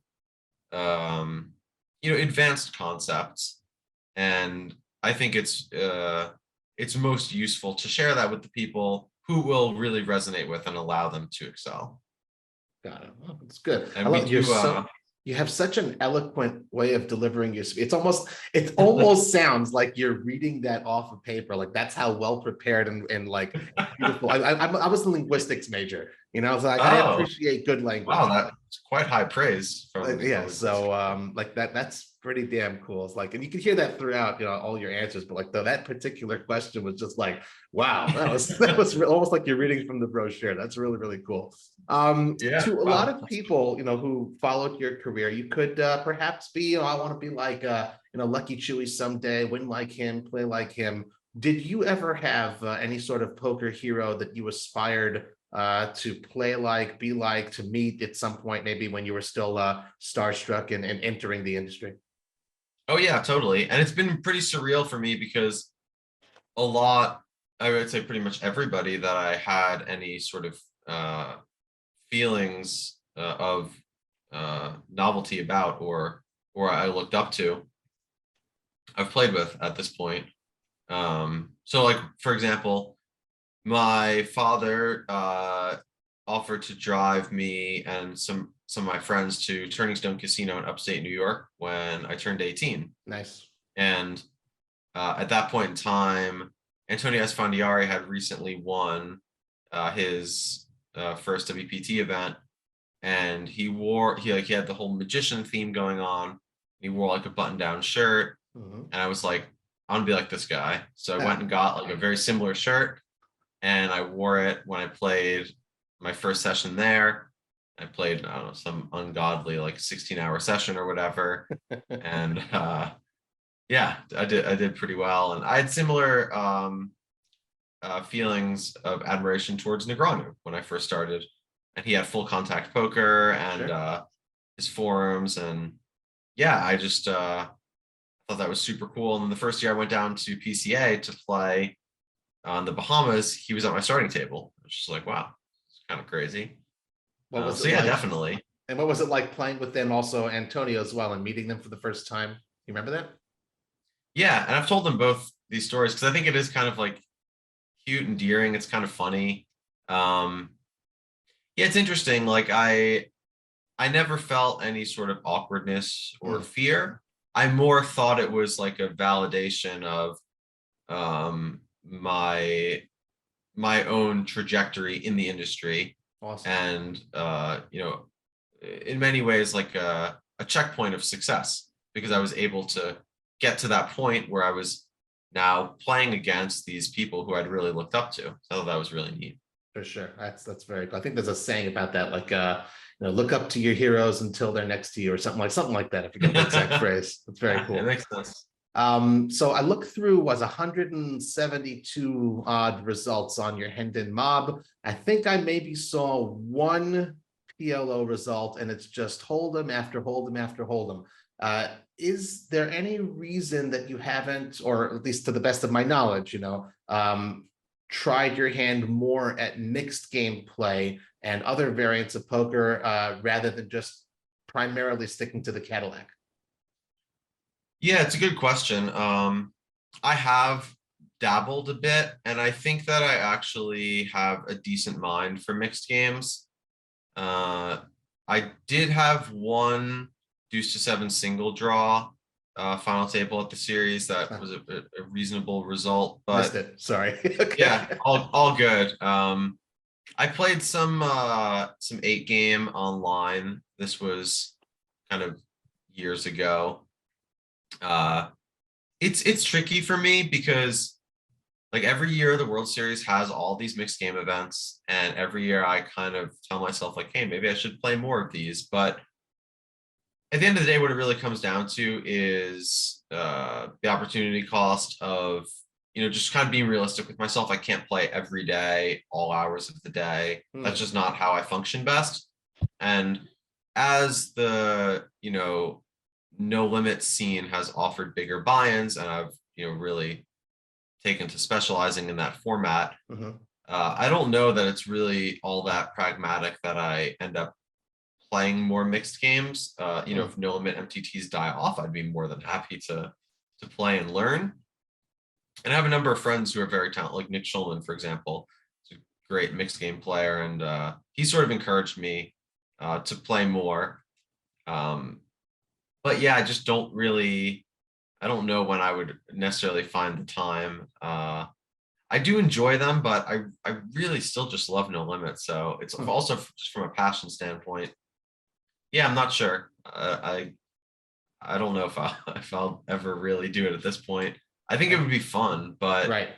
advanced concepts, and I think it's most useful to share that with the people who will really resonate with and allow them to excel. Got it. Well, it's good. And we do. You have such an eloquent way of delivering your speech. It almost sounds like you're reading that off of paper. Like that's how well prepared and like beautiful. I was a linguistics major, so I appreciate good language. Wow, that's quite high praise from. Yeah. So like that's pretty damn cool. It's like, and you can hear that throughout, all your answers, but like that particular question was just like, wow, that was almost like you're reading from the brochure. That's really, really cool. To a lot of people, who followed your career, you could perhaps be, I want to be like, LuckyChewy someday, win like him, play like him. Did you ever have any sort of poker hero that you aspired to play like, be like, to meet at some point, maybe when you were still starstruck and entering the industry? Oh yeah, totally. And it's been pretty surreal for me because a lot, I would say pretty much everybody that I had any sort of feelings of novelty about, or I looked up to, I've played with at this point. So like, for example, my father offered to drive me and some of my friends to Turning Stone Casino in upstate New York when I turned 18. Nice. And at that point in time, Antonio Esfandiari had recently won his first WPT event, and he had the whole magician theme going on. He wore like a button-down shirt, and I was like, I want to be like this guy. So I went and got like a very similar shirt, and I wore it when I played my first session there. I played, I don't know, some ungodly like 16-hour session or whatever, and yeah, I did pretty well, and I had similar feelings of admiration towards Negreanu when I first started, and he had full contact poker and his forums, and yeah, I just thought that was super cool. And then the first year I went down to PCA to play on the Bahamas, he was at my starting table. I was just like, wow, it's kind of crazy. What was so it yeah, like? definitely. And what was it like playing with them, also Antonio as well, and meeting them for the first time? You remember that? Yeah, and I've told them both these stories because I think it is kind of like cute, endearing. It's kind of funny. Yeah, it's interesting. Like I never felt any sort of awkwardness or fear. I more thought it was like a validation of my own trajectory in the industry. Awesome. And in many ways like a checkpoint of success, because I was able to get to that point where I was now playing against these people who I'd really looked up to. So that was really neat. For sure. That's very cool. I think there's a saying about that, like look up to your heroes until they're next to you, or something like that. I forget the exact phrase. That's very cool. It makes sense. So I looked through, was 172 odd results on your Hendon mob. I think I maybe saw one PLO result, and it's just hold'em after hold'em after hold'em. Is there any reason that you haven't, or at least to the best of my knowledge, tried your hand more at mixed game play and other variants of poker rather than just primarily sticking to the Cadillac? Yeah, it's a good question. I have dabbled a bit, and I think that I actually have a decent mind for mixed games. I did have one deuce to seven single draw final table at the series. That was a reasonable result, but missed it. Sorry. Okay. Yeah, all good. I played some 8-game online. This was kind of years ago. It's tricky for me because like every year the World Series has all these mixed game events, and every year I kind of tell myself like, hey, maybe I should play more of these. But at the end of the day, what it really comes down to is the opportunity cost of, just kind of being realistic with myself. I can't play every day, all hours of the day. That's just not how I function best. And as the, no limit scene has offered bigger buy-ins, and I've, really taken to specializing in that format, I don't know that it's really all that pragmatic that I end up playing more mixed games. If no limit MTTs die off, I'd be more than happy to play and learn. And I have a number of friends who are very talented, like Nick Schulman, for example. He's a great mixed game player, and he sort of encouraged me to play more. But yeah, I just don't know when I would necessarily find the time. I do enjoy them, but I really still just love No Limit. So it's also just from a passion standpoint. Yeah, I'm not sure. I don't know if I'll ever really do it at this point. I think it would be fun, but right.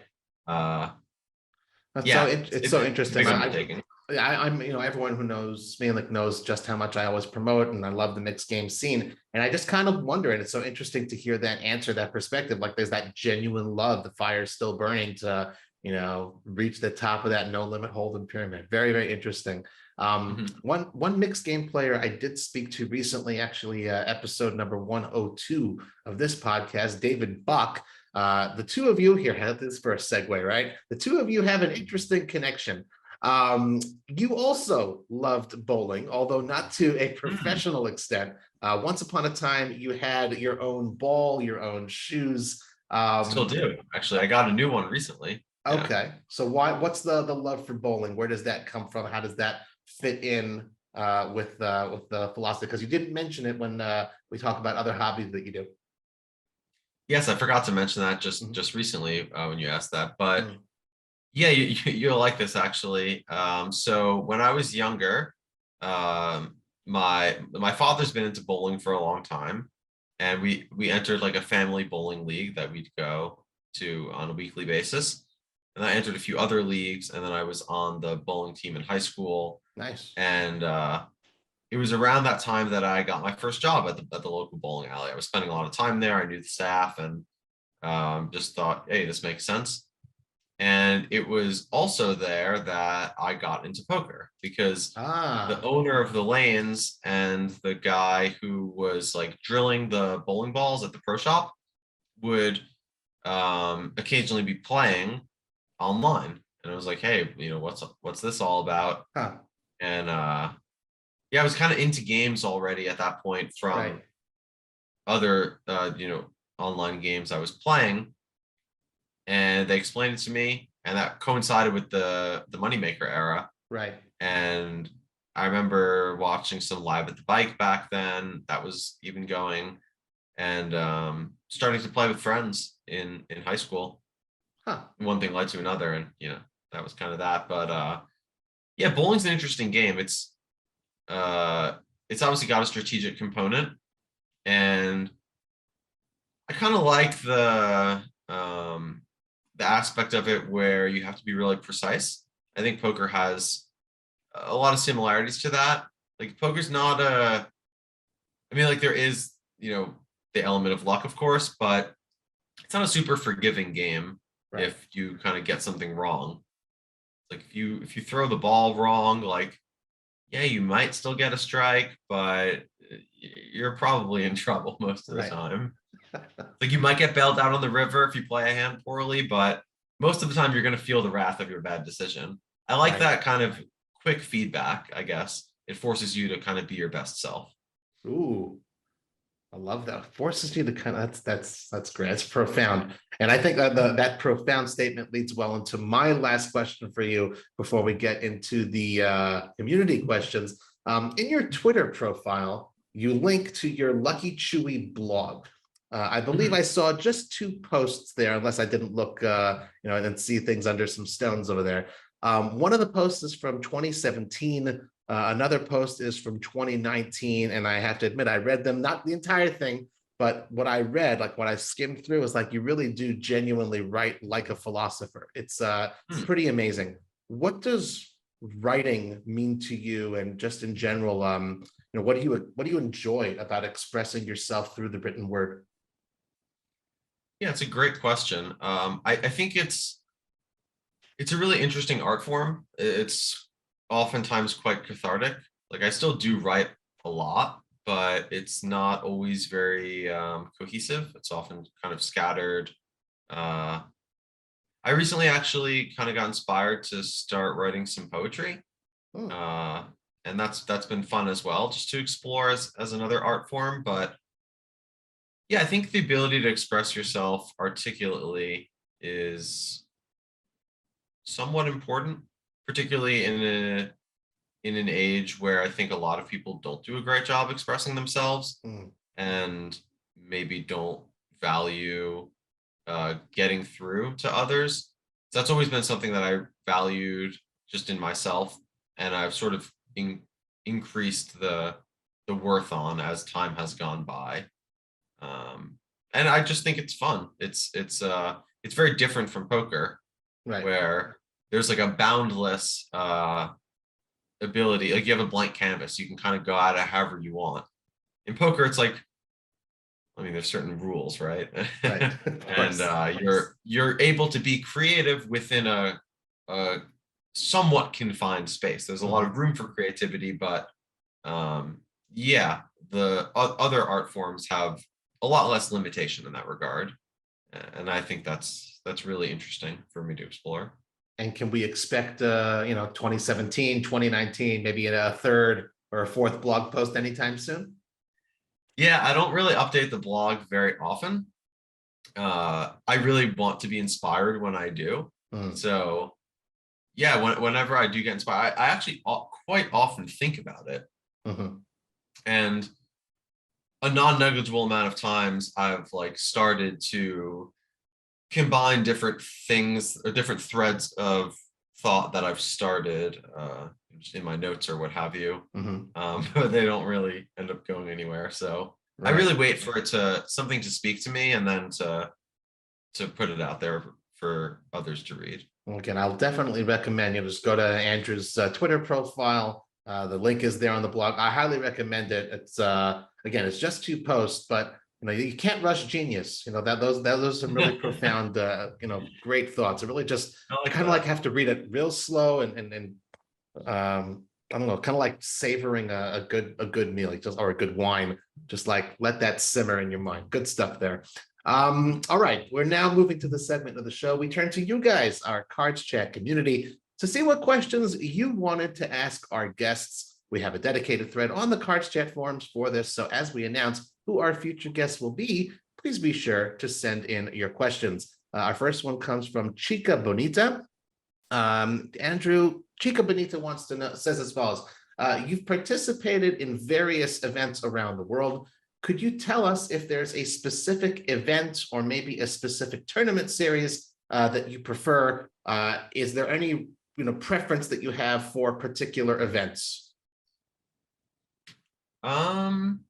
It's so interesting. I'm everyone who knows me knows just how much I always promote, and I love the mixed game scene. And I just kind of wonder, and it's so interesting to hear that answer, that perspective. Like there's that genuine love, the fire's still burning to reach the top of that no limit hold'em pyramid. Very, very interesting. Mhm. One mixed game player I did speak to recently, actually, episode number 102 of this podcast, David Buck. The two of you here, this for a segue, right? The two of you have an interesting connection. You also loved bowling, although not to a Mm. professional extent. Once upon a time, you had your own ball, your own shoes. Still do. Actually, I got a new one recently. Yeah. Okay, so what's the love for bowling? Where does that come from? How does that fit in with the philosophy? Because you didn't mention it when we talk about other hobbies that you do. Yes, I forgot to mention that just Mhm. just recently when you asked that. But Mm. yeah, you'll like this actually. So when I was younger, um, my father's been into bowling for a long time, and we entered like a family bowling league that we'd go to on a weekly basis. And I entered a few other leagues, and then I was on the bowling team in high school. Nice. And it was around that time that I got my first job at the local bowling alley. I was spending a lot of time there. I knew the staff, and just thought, hey, this makes sense. And it was also there that I got into poker because the Ah, owner of the lanes and the guy who was like drilling the bowling balls at the pro shop would occasionally be playing online. And I was like, hey, what's this all about? huh, And yeah, I was kind of into games already at that point right, from other online games I was playing, and they explained it to me, and that coincided with the moneymaker era. right. And I remember watching some Live at the Bike back then, that was even going, and starting to play with friends in high school. Huh, One thing led to another, and that was kind of that. But yeah, bowling's an interesting game. Uh it's obviously got a strategic component, and I kind of like the aspect of it where you have to be really precise. I think poker has a lot of similarities to that. Like poker's not I mean, like there is, the element of luck, of course, but it's not a super forgiving game right, if you kind of get something wrong. Like if you throw the ball wrong, like yeah, you might still get a strike, but you're probably in trouble most of the right. time. Like you might get bailed out on the river if you play a hand poorly, but most of the time you're going to feel the wrath of your bad decision. I like Right. that kind of quick feedback, I guess. It forces you to kind of be your best self. Ooh, I love that. Forces you to kind of that's great. It's profound. And I think that profound statement leads well into my last question for you before we get into the community questions. In your Twitter profile, you link to your LuckyChewy blog. I believe I Mhm. saw just two posts there, unless I didn't look, and see things under some stones over there. One of the posts is from 2017. Another post is from 2019, and I have to admit, I read them, not the entire thing, but what I read, like what I skimmed through, is like you really do genuinely write like a philosopher. It's Hmm. pretty amazing. What does writing mean to you, and just in general, what do you enjoy about expressing yourself through the written word? Yeah, it's a great question. I think it's a really interesting art form. It's oftentimes quite cathartic. Like I still do write a lot, but it's not always very cohesive. It's often kind of scattered. Uh, I recently actually kind of got inspired to start writing some poetry, Hmm, uh, and that's been fun as well, just to explore as another art form. But yeah, I think the ability to express yourself articulately is somewhat important, particularly in an age where I think a lot of people don't do a great job expressing themselves hmm, and maybe don't value getting through to others. So that's always been something that I valued just in myself, and I've sort of increased the worth on as time has gone by. Um, and I just think it's fun. It's very different from poker, right. where there's like a boundless ability. Like you have a blank canvas, you can kind of go at it however you want. In poker, it's like I mean, there's certain rules, right? Right. Of And course. you're able to be creative within a somewhat confined space. There's a lot Mhm. of room for creativity, but yeah, the other art forms have a lot less limitation in that regard, and I think that's really interesting for me to explore. And can we expect, 2017, 2019, maybe a third or a fourth blog post anytime soon? Yeah, I don't really update the blog very often. I really want to be inspired when I do. Mm, So yeah, whenever I do get inspired, I actually quite often think about it. mhm. And a non-negligible amount of times I've like started to combine different things or different threads of thought that I've started just in my notes or what have you. Mhm. But they don't really end up going anywhere. So I Right. really wait for it to something to speak to me and then to put it out there for others to read. Again, I'll definitely recommend you just go to Andrew's Twitter profile. The link is there on the blog. I highly recommend it. It's again, it's just two posts, but you can't rush genius. Those are some really profound, great thoughts. It really just I you like kind of like that. have to read it real slow and I don't know, kind of like savoring a good meal, just or a good wine. Just like let that simmer in your mind. Good stuff there. All right, we're now moving to the segment of the show. We turn to you guys, our Cards Chat community, to see what questions you wanted to ask our guests. We have a dedicated thread on the Cards Chat forums for this. So as we announce who our future guests will be, please be sure to send in your questions. Our first one comes from Chica Bonita. Andrew, Chica Bonita wants to know, says as follows. You've participated in various events around the world. Could you tell us if there's a specific event or maybe a specific tournament series that you prefer? Is there any preference that you have for particular events? Um,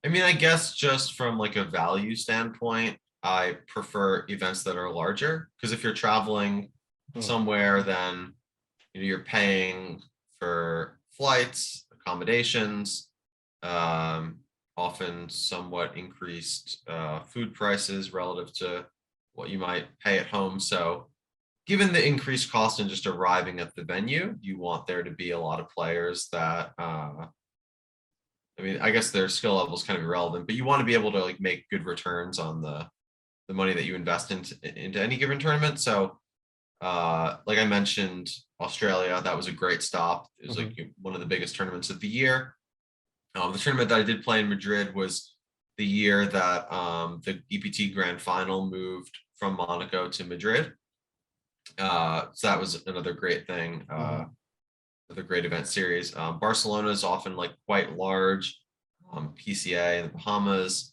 I mean, I guess just from like a value standpoint, I prefer events that are larger because if you're traveling Hmm. somewhere, then you're paying for flights, accommodations, um, often somewhat increased food prices relative to what you might pay at home. So, given the increased cost in just arriving at the venue, you want there to be a lot of players that I mean, I guess their skill level is kind of irrelevant, but you want to be able to like make good returns on the money that you invest into any given tournament. So, like I mentioned, Australia, that was a great stop. It was like Hmm. one of the biggest tournaments of the year. The tournament that I did play in Madrid was the year that the EPT Grand Final moved from Monaco to Madrid. So that was another great thing. Hmm. The great event series. Barcelona is often like quite large. PCA in the Bahamas.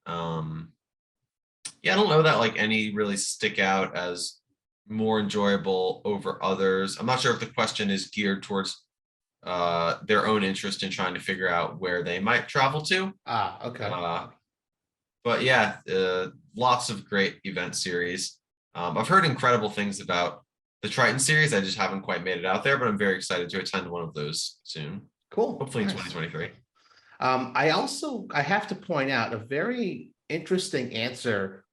Um, yeah, I don't know that like any really stick out as more enjoyable over others. I'm not sure if the question is geared towards their own interest in trying to figure out where they might travel to. Okay. Uh, but yeah, lots of great event series. I've heard incredible things about the Triton series. I just haven't quite made it out there, but I'm very excited to attend one of those soon. Cool. Hopefully in Nice. 2023. I have to point out a very interesting answer.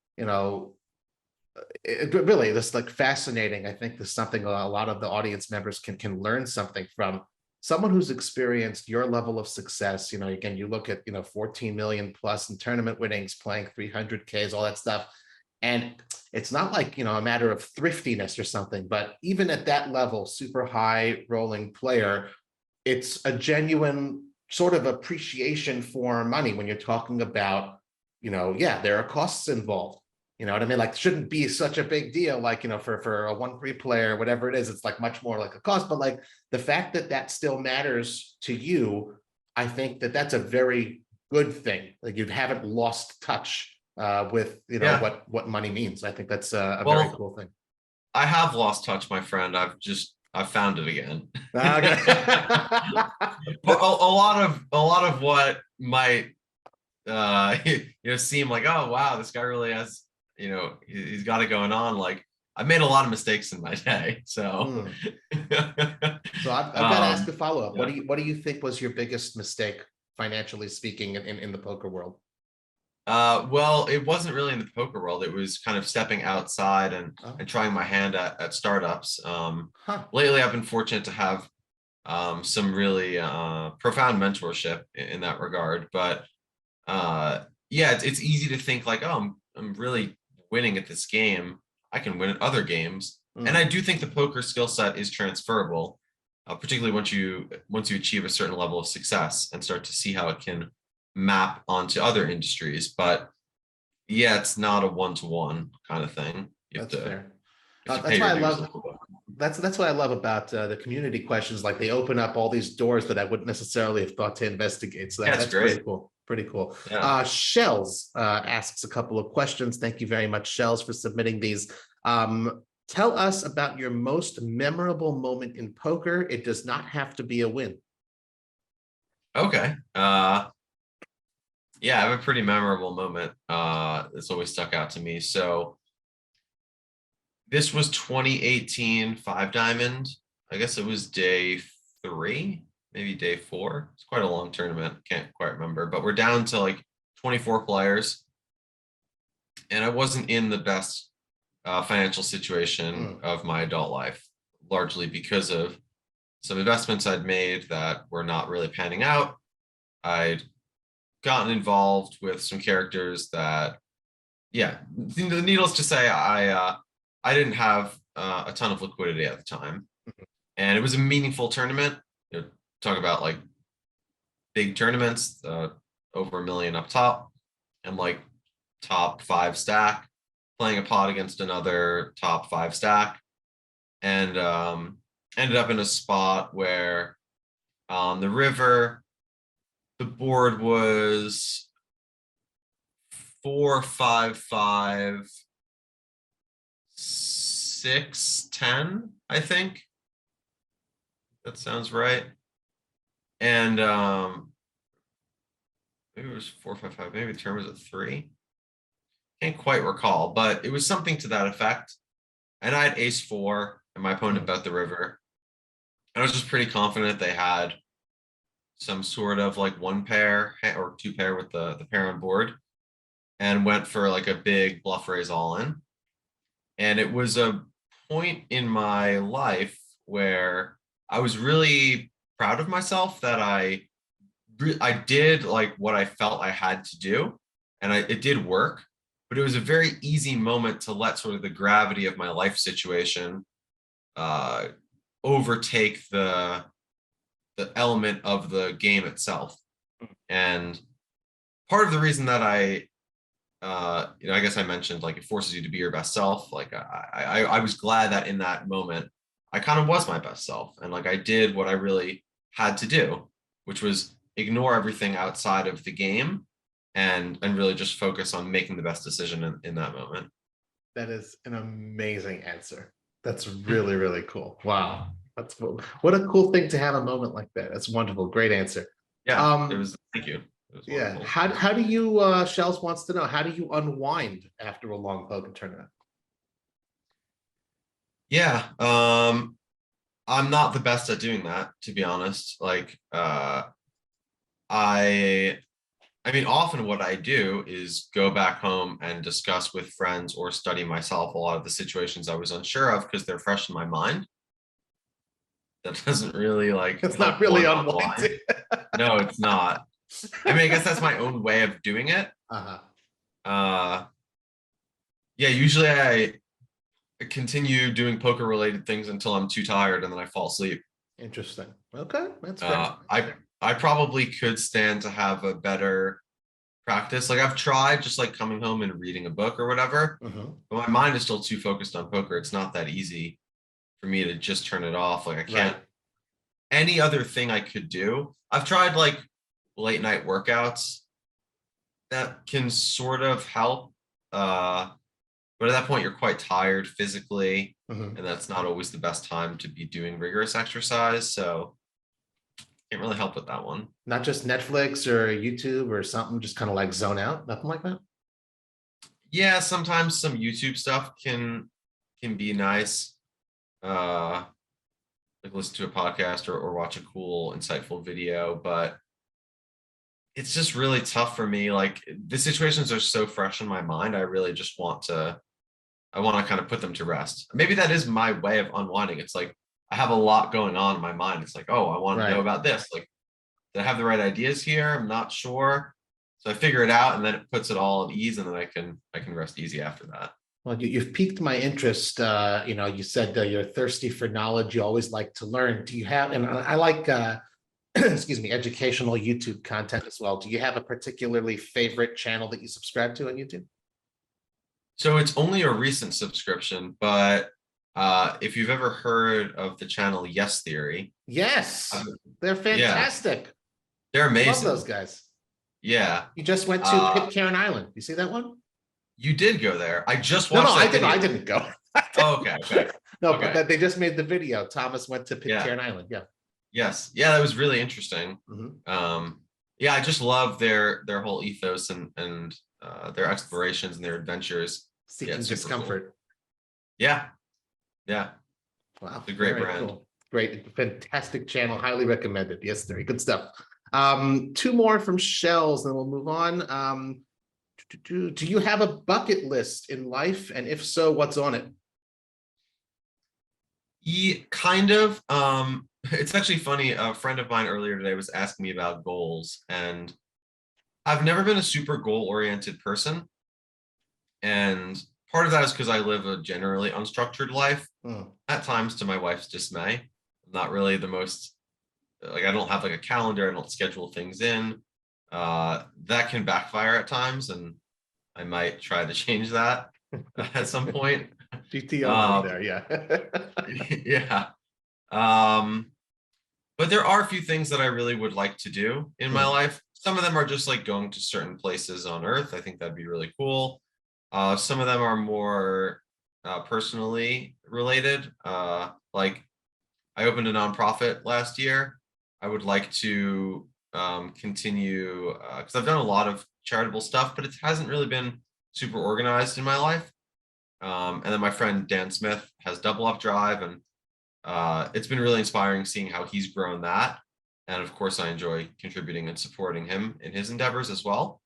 Really, this like fascinating. I think this is something a lot of the audience members can learn something from someone who's experienced your level of success. Again, you look at 14 million plus in tournament winnings, playing 300Ks, all that stuff, and it's not like a matter of thriftiness or something. But even at that level, super high rolling player, it's a genuine sort of appreciation for money when you're talking about, yeah, there are costs involved. You know what I mean? Like, shouldn't be such a big deal. Like, for a 1-3 player, whatever it is, it's like much more like a cost. But like the fact that that still matters to you, I think that that's a very good thing. Like you haven't lost touch with Yeah. what money means. I think that's a very Well, cool thing. I have lost touch, my friend. I've found it again. Okay. A lot of what might seem like, oh wow, this guy really has, he's got it going on. Like I made a lot of mistakes in my day. So Hmm. So I've got to ask a um follow up. What yeah. do you think was your biggest mistake financially speaking in the poker world? Well, it wasn't really in the poker world. It was kind of stepping outside and Oh, trying my hand at startups. huh. Lately, I've been fortunate to have some really profound mentorship in that regard. But yeah, it's easy to think like, oh, I'm really winning at this game. I can win at other games, and Mm, I do think the poker skill set is transferable, particularly once you achieve a certain level of success and start to see how it can map onto other industries. But yeah, it's not a one-to-one kind of thing. that's fair. You have to pay That's why your I dues a love little bit. that's what I love about the community questions. Like they open up all these doors that I wouldn't necessarily have thought to investigate. So Yeah, it's that's pretty great. cool. Pretty cool. Yeah. Shells asks a couple of questions. Thank you very much, Shells, for submitting these. Tell us about your most memorable moment in poker. It does not have to be a win. Okay. Yeah, I have a pretty memorable moment. That's always stuck out to me. So this was 2018 Five Diamond. I guess it was day 3, maybe day 4. It's quite a long tournament. Can't quite remember, but we're down to like 24 players, and I wasn't in the best financial situation Mm, of my adult life, largely because of some investments I'd made that were not really panning out. I'd gotten involved with some characters that, yeah, needless to say, I didn't have a ton of liquidity at the time, and it was a meaningful tournament. You know, talk about like big tournaments, over 1 million up top, and like top 5 stack, playing a pot against another top 5 stack, and ended up in a spot where on the river the board was 4-5-5, 6-10, I think. That sounds right. And maybe it was 4-5-5, maybe the turn was a 3. Can't quite recall, but it was something to that effect. And I had ace-4 and my opponent mm, bet the river. And I was just pretty confident they had some sort of like 1 pair or 2 pair with the pair on board, and went for like a big bluff raise all in. And it was a point in my life where I was really proud of myself that I did like what I felt I had to do, and it did work. But it was a very easy moment to let sort of the gravity of my life situation uh, overtake the element of the game itself. And part of the reason that I guess I mentioned like it forces you to be your best self. Like I was glad that in that moment I kind of was my best self, and like I did what I really had to do, which was ignore everything outside of the game and really just focus on making the best decision in that moment. that is an amazing answer. That's really, really cool. Wow. That's cool. What a cool thing to have a moment like that. That's wonderful. Great answer. Yeah, it Um, was. Thank you. It was yeah. wonderful. How do you Shells wants to know, how do you unwind after a long poker tournament? Yeah, I'm not the best at doing that, to be honest. Like, I I mean, often what I do is go back home and discuss with friends or study myself a lot of the situations I was unsure of because they're fresh in my mind. That doesn't really like It's not help really one unwinding. unwind. No, it's not. I mean, I guess that's my own way of doing it. Uh-huh. Uh, yeah, usually I continue doing poker related things until I'm too tired and then I fall asleep. Interesting. Okay, that's fair. Uh, I I probably could stand to have a better practice. Like I've tried just like coming home and reading a book or whatever, Mhm. but my mind is still too focused on poker. It's not that easy for me to just turn it off. Like I can't, Right. any other thing I could do. I've tried like late night workouts that can sort of help. Uh, but at that point, you're quite tired physically, Mhm. and that's not always the best time to be doing rigorous exercise. So can't really help with that one. Not just Netflix or YouTube or something, just kind of like zone out, nothing like that. Yeah, sometimes some YouTube stuff can be nice. Uh, like listen to a podcast or watch a cool, insightful video, but it's just really tough for me. Like the situations are so fresh in my mind. I really just want to kind of put them to rest. Maybe that is my way of unwinding. It's like I have a lot going on in my mind. It's like, oh, I want to know Right. about this. Like, did I have the right ideas here? I'm not sure. So I figure it out, and then it puts it all at ease, and then I can rest easy after that. Well, you've piqued my interest. You said you're thirsty for knowledge. You always like to learn. Do you have, and I like, excuse me, educational YouTube content as well. Do you have a particularly favorite channel that you subscribe to on YouTube? So it's only a recent subscription, but if you've ever heard of the channel Yes Theory, Yes, uh, they're yeah, fantastic. they're Love amazing. those guys. Yeah. You just went to Uh, Pitcairn Island. You see that one? you did go there. I just No, watched I that didn't. video. I didn't go. Oh, okay, okay, No, but okay. that they just made the video. Thomas went to Yeah. Pitcairn Island. Yeah. Yes. Yeah, that was really interesting. Mhm. Yeah, I just love their whole ethos and their explorations and their adventures. Yeah, Seeking it's super cool. discomfort. Yeah. Yeah. Wow. It's a great Very brand. cool. Great, fantastic channel. Highly recommended. Yes, very good stuff. Two more from Shells, then we'll move on. Do you have a bucket list in life? And if so, what's on it? Kind of. It's actually funny. A friend of mine earlier today was asking me about goals, and I've never been a super goal-oriented person. And part of that is because I live a generally unstructured life, at times to my wife's dismay. I'm not really the most, like, I don't have like a calendar, I don't schedule things in. That can backfire at times, and I might try to change that at some point. GTO there, yeah. Yeah. But there are a few things that I really would like to do in my life. Some of them are just like going to certain places on Earth. I think that'd be really cool. Some of them are more personally related. Like I opened a nonprofit last year. I would like to continue because I've done a lot of charitable stuff, but it hasn't really been super organized in my life. And then my friend Dan Smith has Double Up Drive, and it's been really inspiring seeing how he's grown that. And of course, I enjoy contributing and supporting him in his endeavors as well.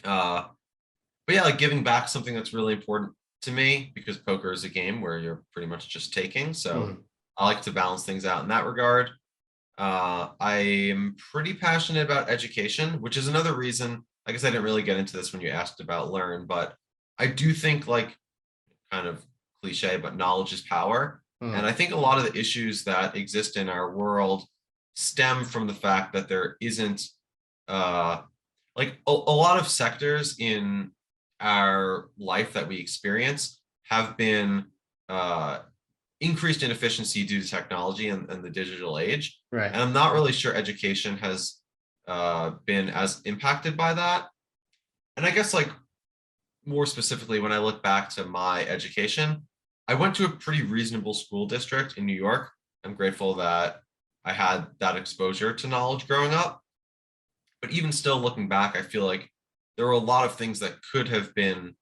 But yeah, like giving back something that's really important to me, because poker is a game where you're pretty much just taking. So I like to balance things out in that regard. I am pretty passionate about education, which is another reason, I guess I didn't really get into this when you asked about learn, but I do think, like, kind of cliche, but knowledge is power. And I think a lot of the issues that exist in our world stem from the fact that there isn't like a lot of sectors in our life that we experience have been increased in efficiency due to technology and the digital age. Right. And I'm not really sure education has been as impacted by that. And I guess, like, more specifically, when I look back to my education, I went to a pretty reasonable school district in New York. I'm grateful that I had that exposure to knowledge growing up. But even still, looking back, I feel like there were a lot of things that could have been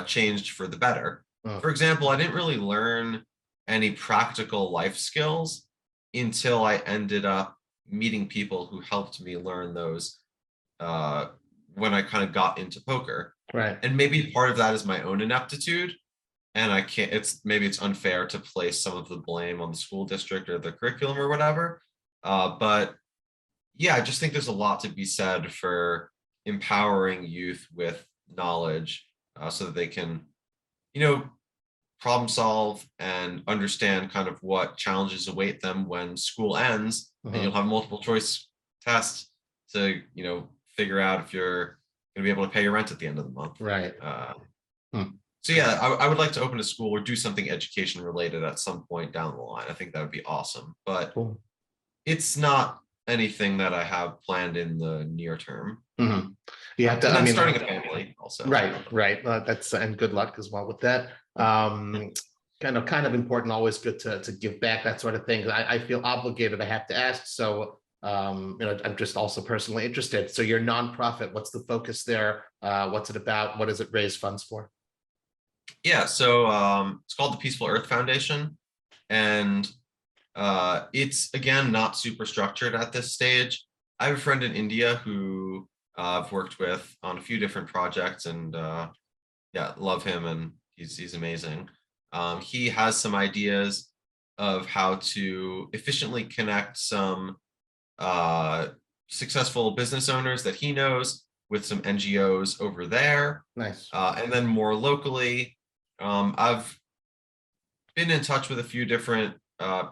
changed for the better. For example, I didn't really learn any practical life skills until I ended up meeting people who helped me learn those when I kind of got into poker. Right. And maybe part of that is my own ineptitude. And I can't, maybe it's unfair to place some of the blame on the school district or the curriculum or whatever. But yeah, I just think there's a lot to be said for empowering youth with knowledge so that they can, problem solve and understand kind of what challenges await them when school ends. And you'll have multiple choice tests to, figure out if you're going to be able to pay your rent at the end of the month. Right. So yeah, I would like to open a school or do something education related at some point down the line. I think that would be awesome, but it's not anything that I have planned in the near term. You have to, and then starting a family also. Right. That's, and good luck as well with that. Kind of important, always good to give back, that sort of thing. I feel obligated, I have to ask. So, I'm just also personally interested. So your nonprofit, what's the focus there? What's it about? What does it raise funds for? Yeah, so it's called the Peaceful Earth Foundation, and it's, again, not super structured at this stage. I have a friend in India who I've worked with on a few different projects, and yeah, love him, and he's amazing. He has some ideas of how to efficiently connect some uh, successful business owners that he knows with some NGOs over there. Nice. And then more locally, I've been in touch with a few different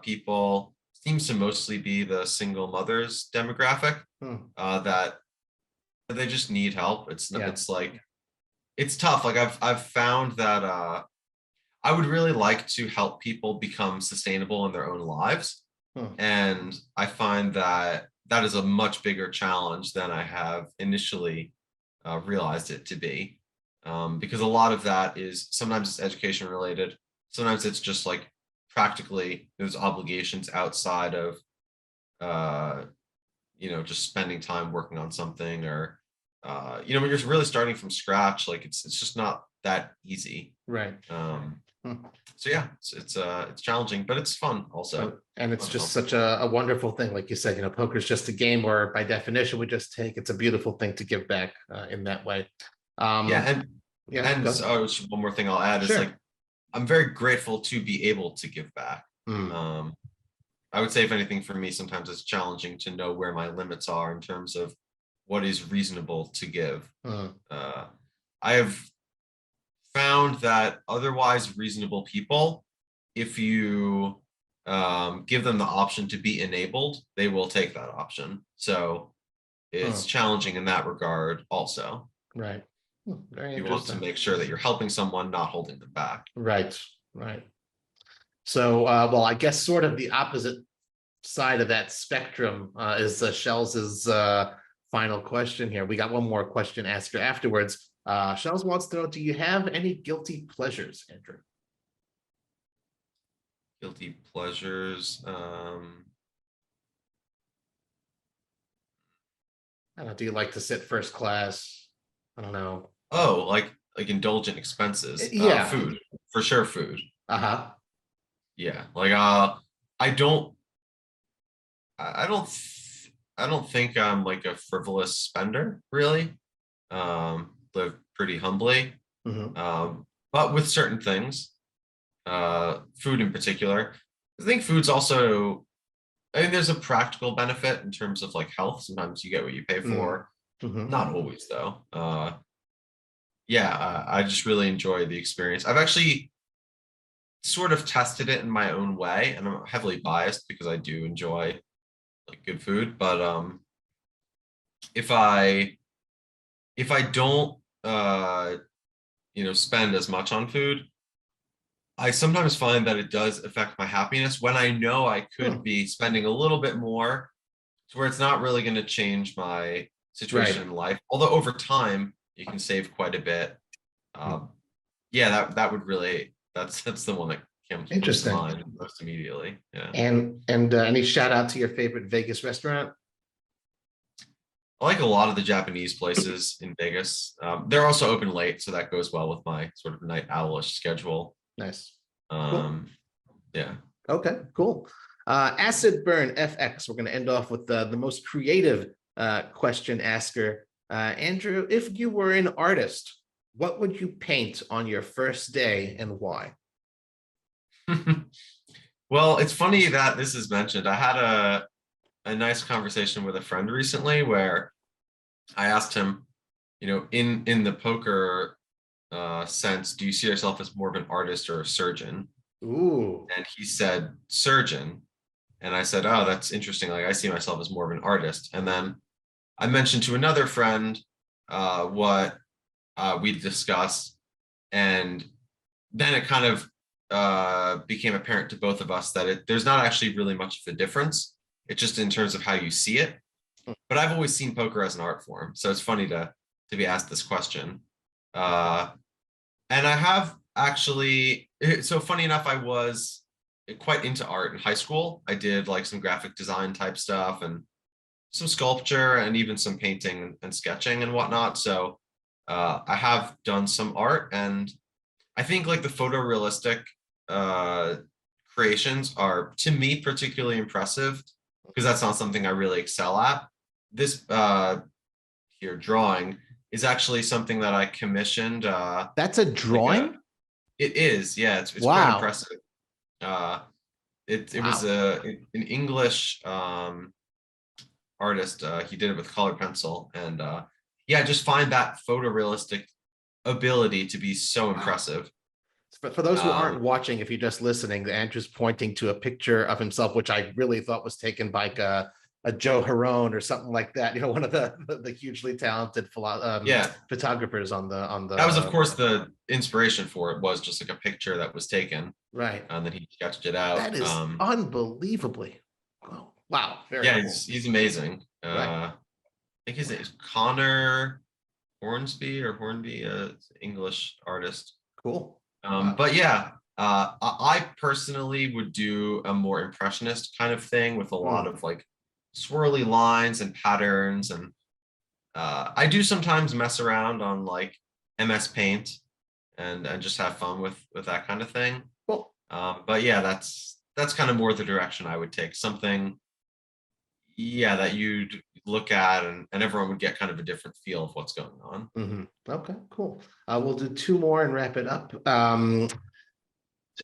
people. Seems to mostly be the single mothers demographic that they just need help. It's like it's tough. Like I've found that I would really like to help people become sustainable in their own lives. And I find that that is a much bigger challenge than I have initially realized it to be. Because a lot of that is sometimes it's education related. Sometimes it's just like practically there's obligations outside of, just spending time working on something, or, when you're really starting from scratch, like it's just not that easy. Right. So yeah, it's challenging, but it's fun also. And it's just such a wonderful thing. Like you said, poker is just a game, or by definition, we just take, it's a beautiful thing to give back in that way. And just one more thing I'll add is like, I'm very grateful to be able to give back. I would say if anything for me, sometimes it's challenging to know where my limits are in terms of what is reasonable to give. I have found that otherwise reasonable people, if you give them the option to be enabled, they will take that option. So it's challenging in that regard also. Right. Very you interesting. want to make sure that you're helping someone, not holding them back. Right. So, well, I guess sort of the opposite side of that spectrum is Shells's final question here. We got one more question asked afterwards. Shells wants to know, do you have any guilty pleasures, Andrew? Guilty pleasures. I don't know, do you like to sit first class? I don't know. Oh, like indulgent expenses. Yeah. Food. For sure, food. Yeah. Like I don't think I'm like a frivolous spender, really. Live pretty humbly. But with certain things, food in particular, I think food's also, there's a practical benefit in terms of like health. Sometimes you get what you pay for. Not always though. I just really enjoy the experience. I've actually sort of tested it in my own way, and I'm heavily biased because I do enjoy like good food. But if I don't spend as much on food, I sometimes find that it does affect my happiness when I know I could be spending a little bit more, to where it's not really going to change my situation in life. Although over time you can save quite a bit. That would really, that's the one that comes to mind most immediately. Yeah. And any shout out to your favorite Vegas restaurant? I like a lot of the Japanese places in Vegas. They're also open late, so that goes well with my sort of night owlish schedule. Nice. Cool. Yeah. Okay, cool. Acid Burn FX. We're going to end off with the most creative question asker. Andrew, if you were an artist, what would you paint on your first day and why? Well, it's funny that this is mentioned. I had a nice conversation with a friend recently where I asked him, in the poker sense, do you see yourself as more of an artist or a surgeon? Ooh. And he said surgeon. And I said, oh, that's interesting. Like, I see myself as more of an artist. And then I mentioned to another friend what we discussed. And then it kind of became apparent to both of us that there's not actually really much of a difference. It's just in terms of how you see it. But I've always seen poker as an art form. So it's funny to be asked this question. And I have actually, so funny enough, I was quite into art in high school. I did like some graphic design type stuff and some sculpture and even some painting and sketching and whatnot. So I have done some art, and I think like the photorealistic creations are, to me, particularly impressive because that's not something I really excel at. this here drawing is actually something that I commissioned. That's a drawing? It is, yeah. It's quite Wow. impressive. It was Wow. an English artist. He did it with colored pencil, and yeah, I just find that photorealistic ability to be so Wow. impressive. For those who aren't watching, if you're just listening, Andrew's pointing to a picture of himself, which I really thought was taken by a Joe Harone or something like that. You know, one of the hugely talented Yeah, photographers on the. that was, of course, the inspiration for it was just like a picture that was taken, Right. and then he sketched it out. That is unbelievably. Oh, wow. Very Yeah, cool. he's amazing. Right. I think his name is Connor Hornsby or Hornby, English artist. Cool. Wow. But yeah, I personally would do a more impressionist kind of thing with a lot of like swirly lines and patterns, and I do sometimes mess around on like MS Paint and just have fun with that kind of thing. Cool. But yeah, that's kind of more the direction I would take. Something, yeah, that you'd look at and everyone would get kind of a different feel of what's going on. Okay, cool. We'll do two more and wrap it up.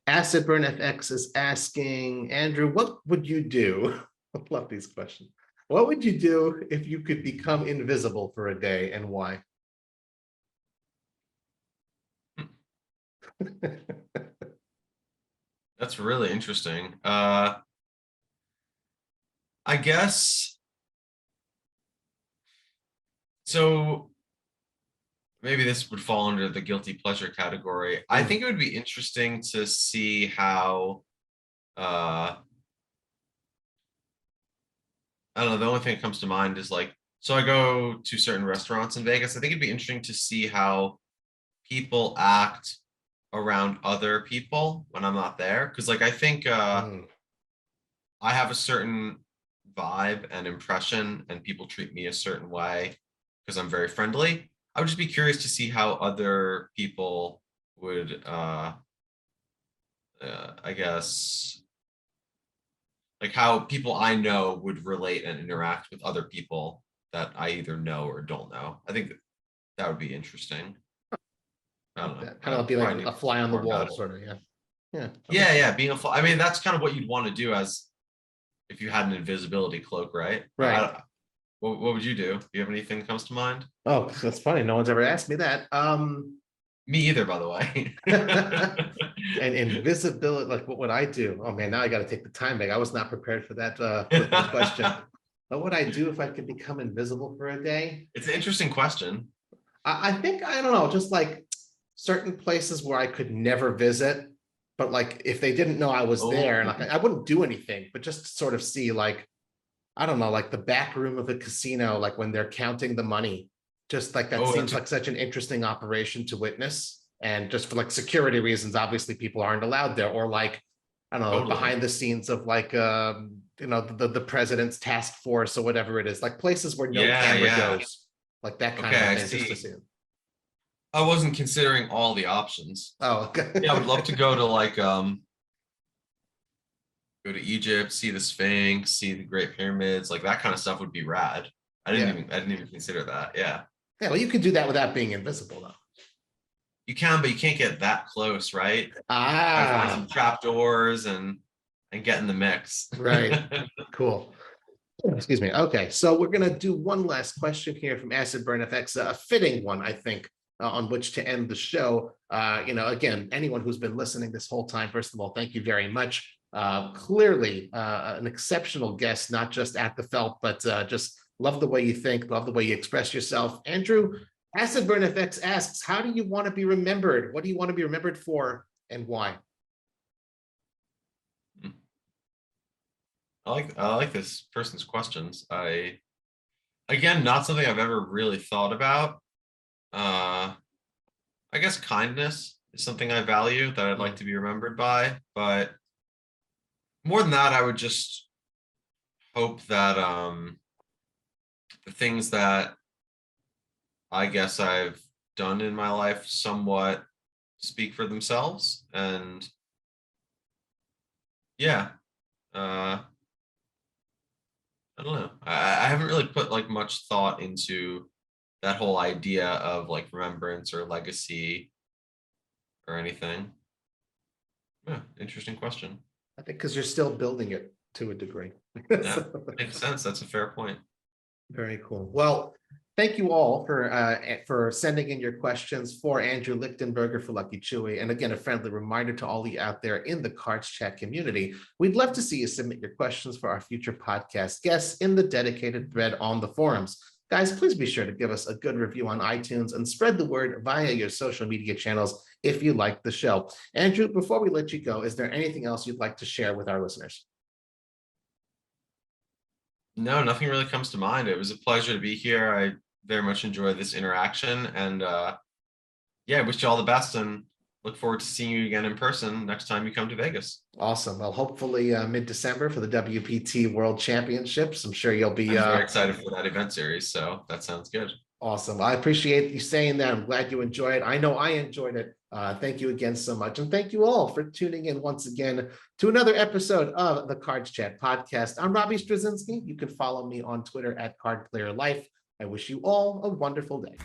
Acid Burn FX is asking, Andrew, what would you do? I love these questions. What would you do if you could become invisible for a day, and why? That's really interesting. I guess so. Maybe this would fall under the guilty pleasure category. I think it would be interesting to see how I don't know, the only thing that comes to mind is like, so I go to certain restaurants in Vegas. I think it'd be interesting to see how people act around other people when I'm not there. Cause like I think I have a certain vibe and impression, and people treat me a certain way because I'm very friendly. I would just be curious to see how other people would I guess like how people I know would relate and interact with other people that I either know or don't know. I think that would be interesting. I don't know. Kind of be like a fly on the wall, sort of. Yeah. Yeah. Yeah. Being a fly. I mean, that's kind of what you'd want to do as if you had an invisibility cloak, right? Right. What would you do? Do you have anything that comes to mind? Oh, that's funny. No one's ever asked me that. Me either, by the way. And invisibility, like what would I do? Oh man, now I got to take the time back. I was not prepared for that question. What would I do if I could become invisible for a day? It's an interesting question. I think, I don't know, just like certain places where I could never visit, but like if they didn't know I was there, and like I wouldn't do anything, but just sort of see like, I don't know, like the back room of a casino, like when they're counting the money, just like that seems like such an interesting operation to witness. And just for like security reasons, obviously people aren't allowed there, or like, I don't know, behind the scenes of like, the president's task force or whatever it is, like places where no camera goes, like that kind of thing, just to see it. I wasn't considering all the options. Oh, okay. Yeah, I would love to go to like, go to Egypt, see the Sphinx, see the Great Pyramids, like that kind of stuff would be rad. I didn't even consider that. Yeah. Yeah, well, you could do that without being invisible, though. You can, but you can't get that close, right? Find some trapdoors and get in the mix. Right. Cool. Excuse me. Okay, so we're gonna do one last question here from Acid Burn FX, a fitting one, I think, on which to end the show. Again, anyone who's been listening this whole time, first of all, thank you very much. Clearly, an exceptional guest, not just at the felt, but just love the way you think, love the way you express yourself. Andrew, Acid Burn FX asks, how do you want to be remembered? What do you want to be remembered for, and why? I like this person's questions. Again, not something I've ever really thought about. I guess kindness is something I value that I'd like to be remembered by, but more than that, I would just hope that the things that I guess I've done in my life somewhat speak for themselves. And yeah, I I don't know. I haven't really put like much thought into that whole idea of like remembrance or legacy or anything. Yeah, interesting question. I think because you're still building it to a degree. Yeah, So, makes sense. That's a fair point. very cool. Well, thank you all for sending in your questions for Andrew Lichtenberger for LuckyChewy. And again, a friendly reminder to all you out there in the Cards Chat community. We'd love to see you submit your questions for our future podcast guests in the dedicated thread on the forums. Guys, please be sure to give us a good review on iTunes and spread the word via your social media channels if you like the show. Andrew, before we let you go, is there anything else you'd like to share with our listeners? No, nothing really comes to mind. It was a pleasure to be here. I very much enjoyed this interaction, and yeah, wish you all the best and look forward to seeing you again in person next time you come to Vegas. Awesome. Well, hopefully mid-December for the WPT World Championships. I'm sure you'll be I'm very excited for that event series, so that sounds good. awesome. I appreciate you saying that. I'm glad you enjoyed it. I know I enjoyed it. Thank you again so much. And thank you all for tuning in once again to another episode of the Cards Chat Podcast. I'm Robbie Straczynski. You can follow me on Twitter at CardPlayerLife. I wish you all a wonderful day.